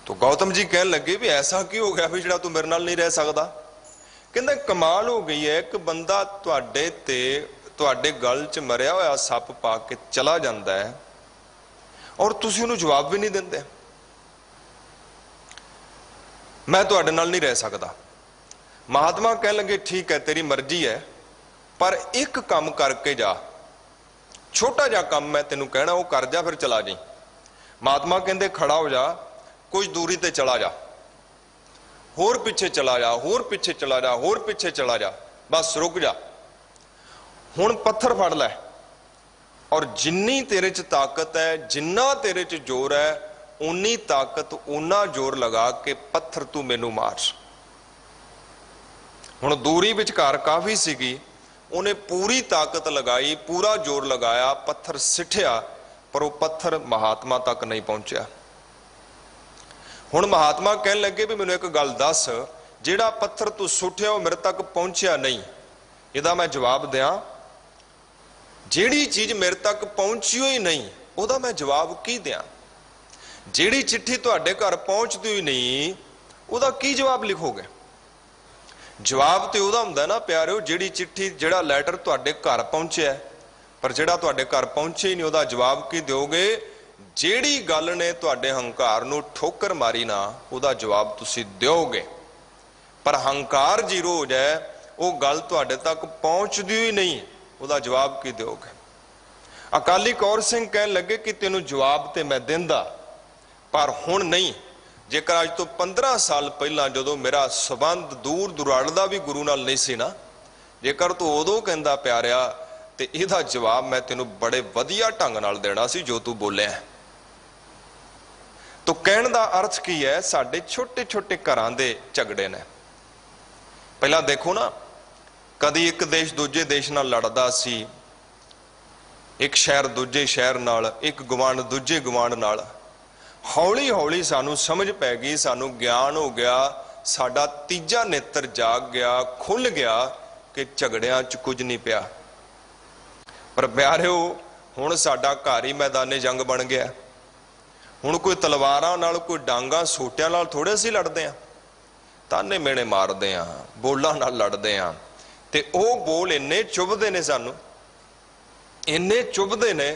तो गौतम जी कहन लगे भी ऐसा की हो गया भी जिहड़ा तू मेरे नाल नहीं रह सकदा। कहंदा कमाल हो गई है, एक बंदा तुहाडे ते तुहाडे गल च मरिया होया सप पा के चला जाता है और तुसीं उहनूं जवाब भी नहीं दिंदे। मैं तुहाडे नाल नहीं रह सकदा। महात्मा कहन लगे ठीक है तेरी मर्जी है, पर एक काम करके जा, छोटा जा काम मैं तेनू कहना वो कर जा, फिर चला जी। महात्मा कहंदे खड़ा हो जा, कुछ दूरी ते चला जा, होर पिछे चला जा, होर पिछे चला जा, होर पिछे चला जा, बस रुक जा। हुण पत्थर फड़ लै और जिन्नी तेरे च ताकत है, जिन्ना तेरे च जोर है, उन्नी ताकत उन्ना जोर लगा के पत्थर तू मैनू मार। हुण दूरी विचकार काफ़ी सीगी, उन्हें पूरी ताकत लगाई, पूरा जोर लगाया, पत्थर सिठिया, पर वो पत्थर महात्मा तक नहीं पहुंचा। हुण महात्मा कहन लगे भी मैनू एक गल दस, जिहड़ा पत्थर तू सुठिया वो मेरे तक पहुंचा नहीं, इहदा मैं जवाब दियां। जिहड़ी चीज़ मेरे तक पहुंची ही नहीं उहदा मैं जवाब की दियां। जिहड़ी चिट्ठी तुहाडे घर पहुंचदी ही नहीं उहदा की जवाब लिखोगे। जवाब तो उहदा हुंदा ना प्यारिओ, जिहड़ी चिट्ठी जिहड़ा लैटर तुहाडे घर पहुंचिया पर जिहड़ा तुहाडे घर पहुंचे ही नहीं उहदा जवाब की दोगे। जिहड़ी गल ने तुहाडे हंकार नूं ठोकर मारी ना उहदा जवाब तुसीं दिओगे। पर हंकार जीरो हो जाए वो गल तुहाडे तक पहुंचदी ही नहीं, उसका जवाब की दोगे। अकाली कौर सिंह कहन लगे कि तेनों जवाब तो मैं देंदा पर हुण नहीं। जेकर अज तो 15 साल पहला जो मेरा संबंध दूर दुराड़दा भी गुरु नाल नहीं सी ना, जेकर तू उदों कहंदा प्यारिया तो इहदा जवाब मैं तेनों बड़े वधिया ढंग नाल देना सी जो तू बोलिया। तो कहण दा अर्थ की है, साडे छोटे छोटे घरां दे झगड़े ने। पहला देखो ना, कदी एक देश दूजे देश नाल लड़दा सी, एक शहर दूजे शहर नाल, एक गवांड दूजे गवांड नाल। हौली हौली सानू समझ पै गई, सानू ज्ञान हो गया, साडा तीजा नेत्र जाग गया, खुल गया कि झगड़ियां च कुछ नहीं पिया। पर प्यारिओ हुण साडा घर ही मैदाने जंग बन गया। हुण कोई तलवारां नाल, कोई डांगां सोटियां नाल थोड़े असीं लड़दे आं, ताने मेणे मारदे आं, बोलां नाल लड़दे आं। ते ओह बोल इन्ने चुभदे ने, सानू इन्ने चुभदे ने,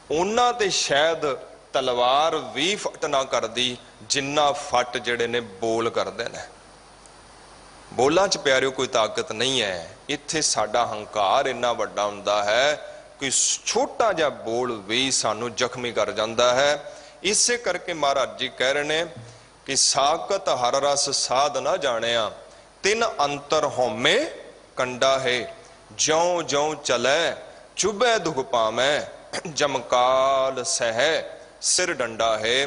उन्हां ते शायद तलवार भी फट ना करदी जिन्ना फट जिहड़े ने बोल करदे ने। बोलां च प्यारिओ कोई ताकत नहीं है। इत्थे साडा हंकार इन्ना वड्डा हुंदा है कि छोटा जिहा बोल भी सानू जख्मी कर जांदा है। इसे करके महाराज जी कह रहे ने कि साकत हर रस साध ना जानिया, तिन अंतर होमे कंडा है, ज्यों ज्यों चलै चुभै दुख पावै, जमकाल सह सिर डंडा है।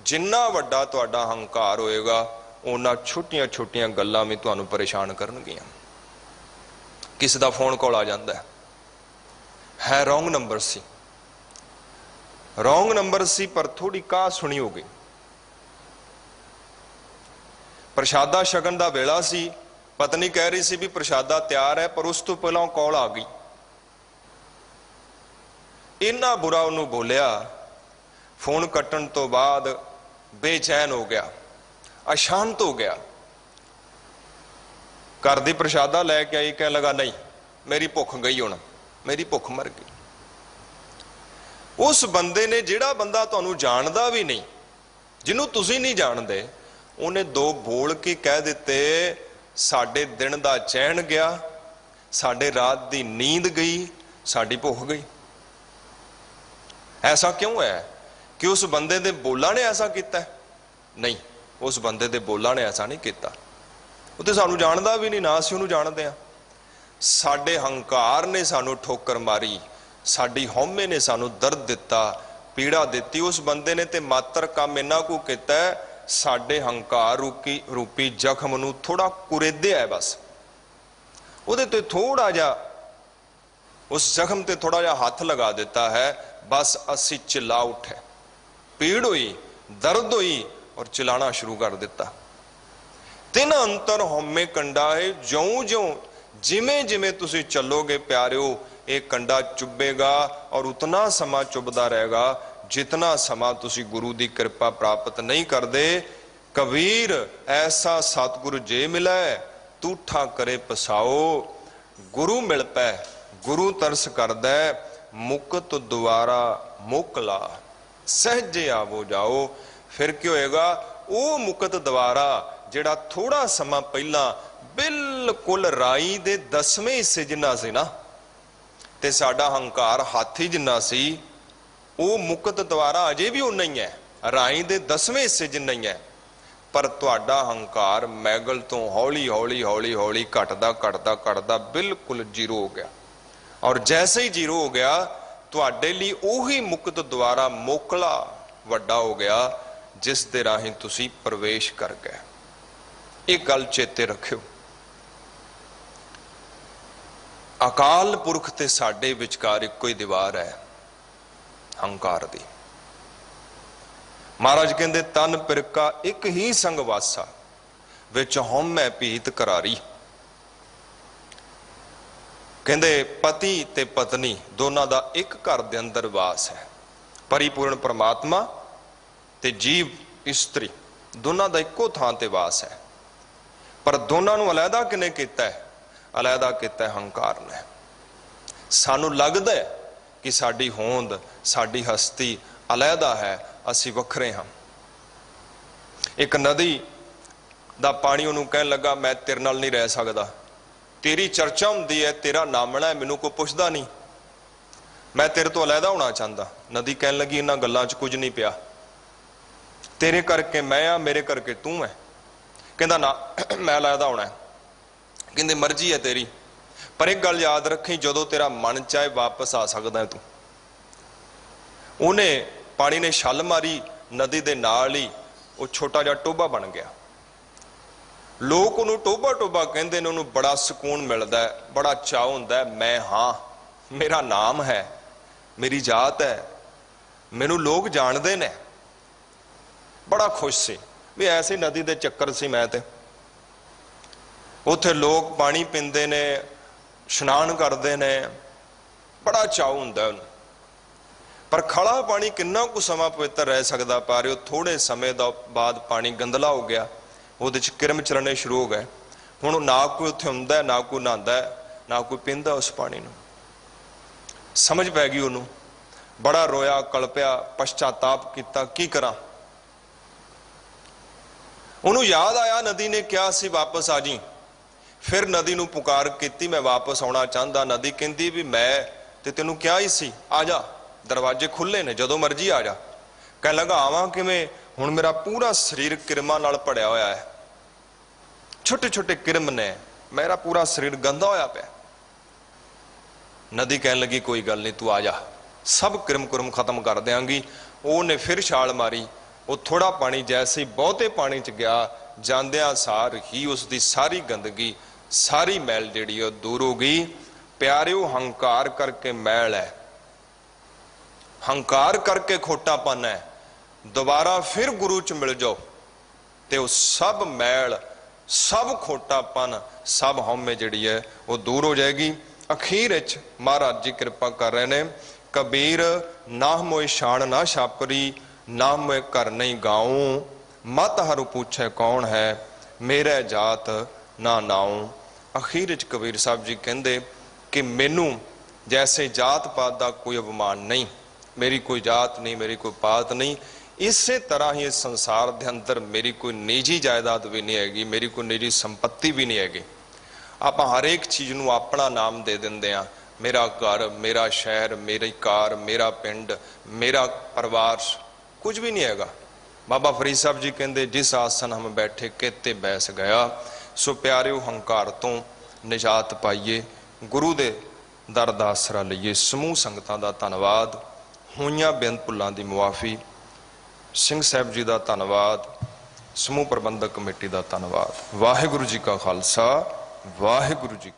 जिन्ना वड्डा तुहाडा हंकार होएगा उन्ना छोटियां छोटियां गल्लां भी तुहानू परेशान करनगियां। किस दा फोन कॉल आ जांदा है रॉन्ग नंबर सी, रॉन्ग नंबर सी, पर थोड़ी काह सुनी हो गई। प्रशादा छकन दा वेला सी, पत्नी कह रही सी भी प्रशादा तैयार है, पर उस तो पहला कॉल आ गई। इन्ना बुरा उन्होंने बोलिया, फोन कट्टन तो बाद बेचैन हो गया, अशांत हो गया। घर दी प्रशादा लैके आई, कह लगा नहीं मेरी भुख गई, हुण मेरी भुख मर गई। उस बंदे ने, जिहड़ा बंदा तुहानू जानदा भी नहीं, जिन्हों तुसीं नहीं जानदे, उन्हें दो बोल के कह दिते, साडे दिन दा चैन गया, साडे रात दी नींद गई, साडी भुख गई। ऐसा क्यों है कि उस बंदे दे बोलां ने ऐसा किया? नहीं, उस बंदे दे बोलां ने ऐसा नहीं किया। वो तो सानू जानदा भी नहीं, ना असीं उहनूं जानदे आ। साडे हंकार ने सानू ठोकर मारी, साडी हौमे ने सानू दर्द दिता, पीड़ा दिती। उस बंदे ने ते मात्र काम इन्ना को कीता, साडे हंकार रूपी जख्म नूं थोड़ा कुरेदिया है, बस उहदे ते थोड़ा जा, उस जख्म ते थोड़ा जा हाथ लगा दिता है, बस असी चिल्ला उठे, पीड़ हुई, दर्द हुई और चिल्लाना शुरू कर दिता। तिन अंतर होमे कंडा है, ज्यों ज्यों जिमें जिमें तुसी चलोगे प्यारिओ, एक कंडा चुभेगा और उतना समा चुभदा रहेगा जितना समा तुसी गुरु की कृपा प्राप्त नहीं करते। कबीर ऐसा सतगुरु जे मिलै, तूठा करे पसाओ, गुरु मिल पै गुरु तरस करदै, मुकत द्वारा मोकला, सहजे आवो जाओ। फिर क्या होएगा? वो मुकत द्वारा जिहड़ा थोड़ा समा पहला बिल्कुल राई दे 10वें हिस्से जिन्ना सी ना, ते साडा हंकार हाथी जिन्ना सी, वो मुकत द्वारा अजे भी उन्ना ही है, राई दे 10वें हिस्से जिन्ना ही है। पर तुहाडा हंकार मैगल तो हौली हौली हौली हौली घटदा घटदा घटदा बिल्कुल जीरो हो गया। और जैसे ही जीरो हो गया, तुहाडे लई उही मुकत द्वारा मोकला वड्डा हो गया, जिस दे राही तुसी प्रवेश कर गए। एक गल चेते रखियो, अकाल पुरख ते साडे विचकार इक्को ही दीवार है, हंकार दी। महाराज कहते तन पिरका एक ही संग वासा, विच हौमै भीत करारी। कहते पति ते पत्नी दोनों का एक घर दे अंदर वास है, परिपूर्ण परमात्मा ते जीव इस्त्री दोनों का इक्को थां ते वास है। पर दोनों नूं अलहदा किने कीता है? अलहदा कीता है हंकार ने। सानू लगदा है कि साडी होंद साडी हस्ती अलहदा है, असी वखरे हाँ। एक नदी ਦਾ ਪਾਣੀ ਉਹਨੂੰ ਕਹਿਣ ਲੱਗਾ, ਮੈਂ ਤੇਰੇ ਨਾਲ ਨਹੀਂ ਰਹਿ ਸਕਦਾ, ਤੇਰੀ ਚਰਚਾ ਹੁੰਦੀ ਹੈ, ਤੇਰਾ ਨਾਮਣਾ ਹੈ, ਮੈਨੂੰ ਕੋਈ ਪੁੱਛਦਾ ਨਹੀਂ, ਮੈਂ ਤੇਰੇ ਤੋਂ ਅਲੱਗਾ ਹੋਣਾ ਚਾਹੁੰਦਾ। ਨਦੀ ਕਹਿਣ ਲੱਗੀ, ਇਹਨਾਂ ਗੱਲਾਂ 'ਚ ਕੁਝ ਨਹੀਂ ਪਿਆ, ਤੇਰੇ ਕਰਕੇ ਮੈਂ ਆ, ਮੇਰੇ ਕਰਕੇ ਤੂੰ ਹੈ। ਕਹਿੰਦਾ ਨਾ, ਮੈਂ ਅਲੱਗਾ ਹੋਣਾ। ਕਹਿੰਦੇ ਮਰਜ਼ੀ ਹੈ ਤੇਰੀ, ਪਰ ਇੱਕ ਗੱਲ ਯਾਦ ਰੱਖੀ, ਜਦੋਂ ਤੇਰਾ ਮਨ ਚਾਹੇ ਵਾਪਸ ਆ ਸਕਦਾ ਤੂੰ। ਉਹਨੇ ਪਾਣੀ ਨੇ ਛੱਲ ਮਾਰੀ, ਨਦੀ ਦੇ ਨਾਲ ਹੀ ਉਹ ਛੋਟਾ ਜਿਹਾ ਟੋਭਾ ਬਣ ਗਿਆ। ਲੋਕ ਉਹਨੂੰ ਟੋਭਾ ਟੋਭਾ ਕਹਿੰਦੇ ਨੇ, ਉਹਨੂੰ ਬੜਾ ਸਕੂਨ ਮਿਲਦਾ ਹੈ, ਬੜਾ ਚਾਅ ਹੁੰਦਾ ਹੈ, ਮੈਂ ਹਾਂ, ਮੇਰਾ ਨਾਮ ਹੈ, ਮੇਰੀ ਜਾਤ ਹੈ, ਮੈਨੂੰ ਲੋਕ ਜਾਣਦੇ ਨੇ। ਬੜਾ ਖੁਸ਼ ਸੀ ਵੀ ਐਸੀ ਨਦੀ ਦੇ ਚੱਕਰ ਸੀ ਮੈਂ ਤੇ। ਉੱਥੇ ਲੋਕ ਪਾਣੀ ਪੀਂਦੇ ਨੇ, ਇਸ਼ਨਾਨ ਕਰਦੇ ਨੇ, ਬੜਾ ਚਾਅ ਹੁੰਦਾ ਉਹਨੂੰ। ਪਰ ਖੜਾ ਪਾਣੀ ਕਿੰਨਾ ਕੁ ਸਮਾਂ ਪਵਿੱਤਰ ਰਹਿ ਸਕਦਾ? ਪਰ ਉਹ ਥੋੜੇ ਸਮੇਂ ਦਾ ਬਾਅਦ ਪਾਣੀ ਗੰਦਲਾ ਹੋ ਗਿਆ, ਉਹਦੇ 'ਚ ਕਿਰਮ ਚਲਣੇ ਸ਼ੁਰੂ ਹੋ ਗਏ। ਹੁਣ ਨਾ ਕੋਈ ਉੱਥੇ ਹੁੰਦਾ, ਨਾ ਕੋਈ ਨਹਾਉਂਦਾ, ਨਾ ਕੋਈ ਪੀਂਦਾ ਉਸ ਪਾਣੀ ਨੂੰ। ਸਮਝ ਪੈ ਗਈ ਉਹਨੂੰ, ਬੜਾ ਰੋਇਆ, ਕਲਪਿਆ, ਪਛਤਾਤਾਪ ਕੀਤਾ, ਕੀ ਕਰਾਂ। ਉਹਨੂੰ ਯਾਦ ਆਇਆ ਨਦੀ ਨੇ ਕਿਹਾ ਸੀ ਵਾਪਸ ਆ ਜੀ। ਫਿਰ ਨਦੀ ਨੂੰ ਪੁਕਾਰ ਕੀਤੀ, ਮੈਂ ਵਾਪਸ ਆਉਣਾ ਚਾਹੁੰਦਾ। ਨਦੀ ਕਹਿੰਦੀ ਵੀ ਮੈਂ ਤੇ ਤੈਨੂੰ ਕਿਹਾ ਹੀ ਸੀ, ਆ ਜਾ, ਦਰਵਾਜ਼ੇ ਖੁੱਲੇ ਨੇ, ਜਦੋਂ ਮਰਜ਼ੀ ਆ ਜਾ। ਕਹਿਣ ਲੱਗਾ, ਆਵਾਂ ਕਿਵੇਂ? ਹੁਣ ਮੇਰਾ ਪੂਰਾ ਸਰੀਰ ਕਿਰਮਾਂ ਨਾਲ ਭੜਿਆ ਹੋਇਆ ਹੈ, ਛੋਟੇ ਛੋਟੇ ਕਿਰਮ ਨੇ, ਮੇਰਾ ਪੂਰਾ ਸਰੀਰ ਗੰਦਾ ਹੋਇਆ ਪਿਆ। ਨਦੀ ਕਹਿਣ ਲੱਗੀ, ਕੋਈ ਗੱਲ ਨਹੀਂ, ਤੂੰ ਆ ਜਾ, ਸਭ ਕਿਰਮ ਕੁਰਮ ਖਤਮ ਕਰ ਦਿਆਂਗੀ। ਉਹਨੇ ਫਿਰ ਛਾਲ ਮਾਰੀ, ਉਹ ਥੋੜਾ ਪਾਣੀ ਜੈਸੇ ਬਹੁਤੇ ਪਾਣੀ 'ਚ ਗਿਆ, ਜਾਂਦਿਆਂ ਸਾਰ ਹੀ ਉਸ ਦੀ ਸਾਰੀ ਗੰਦਗੀ, ਸਾਰੀ ਮੈਲ ਜਿਹੜੀ ਉਹ ਦੂਰ ਹੋ ਗਈ। ਪਿਆਰਿਓ, ਹੰਕਾਰ ਕਰਕੇ ਮੈਲ ਹੈ, ਹੰਕਾਰ ਕਰਕੇ ਖੋਟਾਪਨ ਹੈ। ਦੁਬਾਰਾ ਫਿਰ ਗੁਰੂ 'ਚ ਮਿਲ ਜਾਓ ਤੇ ਉਹ ਸਭ ਮੈਲ, ਸਭ ਖੋਟਾਪਨ, ਸਭ ਹਉਮੈ ਜਿਹੜੀ ਹੈ ਉਹ ਦੂਰ ਹੋ ਜਾਏਗੀ। ਅਖੀਰ ਵਿੱਚ ਮਹਾਰਾਜ ਜੀ ਕਿਰਪਾ ਕਰ ਰਹੇ ਨੇ, ਕਬੀਰ ਨਾ ਮੋਇ ਸ਼ਾਨ ਨਾ ਛਾਪਰੀ, ਨਾ ਮੈਂ ਘਰ ਨਹੀਂ ਗਾਉਂ, ਮਤ ਹਰੁ ਪੁੱਛੇ ਕੌਣ ਹੈ, ਮੇਰੇ ਜਾਤ ਨਾ ਨਾਉ। ਅਖੀਰ ਵਿੱਚ ਕਬੀਰ ਸਾਹਿਬ ਜੀ ਕਹਿੰਦੇ ਕਿ ਮੈਨੂੰ ਜੈਸੇ ਜਾਤ ਪਾਤ ਦਾ ਕੋਈ ਅਭਿਮਾਨ ਨਹੀਂ, ਮੇਰੀ ਕੋਈ ਜਾਤ ਨਹੀਂ, ਮੇਰੀ ਕੋਈ ਪਾਤ ਨਹੀਂ, ਇਸੇ ਤਰ੍ਹਾਂ ਹੀ ਇਸ ਸੰਸਾਰ ਦੇ ਅੰਦਰ ਮੇਰੀ ਕੋਈ ਨਿੱਜੀ ਜਾਇਦਾਦ ਵੀ ਨਹੀਂ ਹੈਗੀ, ਮੇਰੀ ਕੋਈ ਨਿੱਜੀ ਸੰਪत्ति ਵੀ ਨਹੀਂ ਹੈਗੀ। ਆਪਾਂ ਹਰ ਇੱਕ ਚੀਜ਼ ਨੂੰ ਆਪਣਾ ਨਾਮ ਦੇ ਦਿੰਦੇ ਆ, ਮੇਰਾ ਘਰ, ਮੇਰਾ ਸ਼ਹਿਰ, ਮੇਰੀ ਕਾਰ, ਮੇਰਾ ਪਿੰਡ, ਮੇਰਾ ਪਰਿਵਾਰ, ਕੁਝ ਵੀ ਨਹੀਂ ਹੈਗਾ। ਬਾਬਾ ਫਰੀਦ ਸਾਹਿਬ ਜੀ ਕਹਿੰਦੇ, ਜਿਸ ਆਸਨ ਹਮ ਬੈਠੇ ਕਿਤੇ ਬੈਸ ਗਿਆ। ਸੋ ਪਿਆਰਿਓ, ਹੰਕਾਰ ਤੋਂ ਨਿਜਾਤ ਪਾਈਏ, ਗੁਰੂ ਦੇ ਦਰ ਦਾ ਆਸਰਾ ਲਈਏ। ਸਮੂਹ ਸੰਗਤਾਂ ਦਾ ਧੰਨਵਾਦ, ਹੋਈਆਂ ਬੇਅੰਤ ਭੁੱਲਾਂ ਦੀ ਮੁਆਫੀ। ਸਿੰਘ ਸਾਹਿਬ ਜੀ ਦਾ ਧੰਨਵਾਦ, ਸਮੂਹ ਪ੍ਰਬੰਧਕ ਕਮੇਟੀ ਦਾ ਧੰਨਵਾਦ। ਵਾਹਿਗੁਰੂ ਜੀ ਕਾ ਖਾਲਸਾ, ਵਾਹਿਗੁਰੂ ਜੀ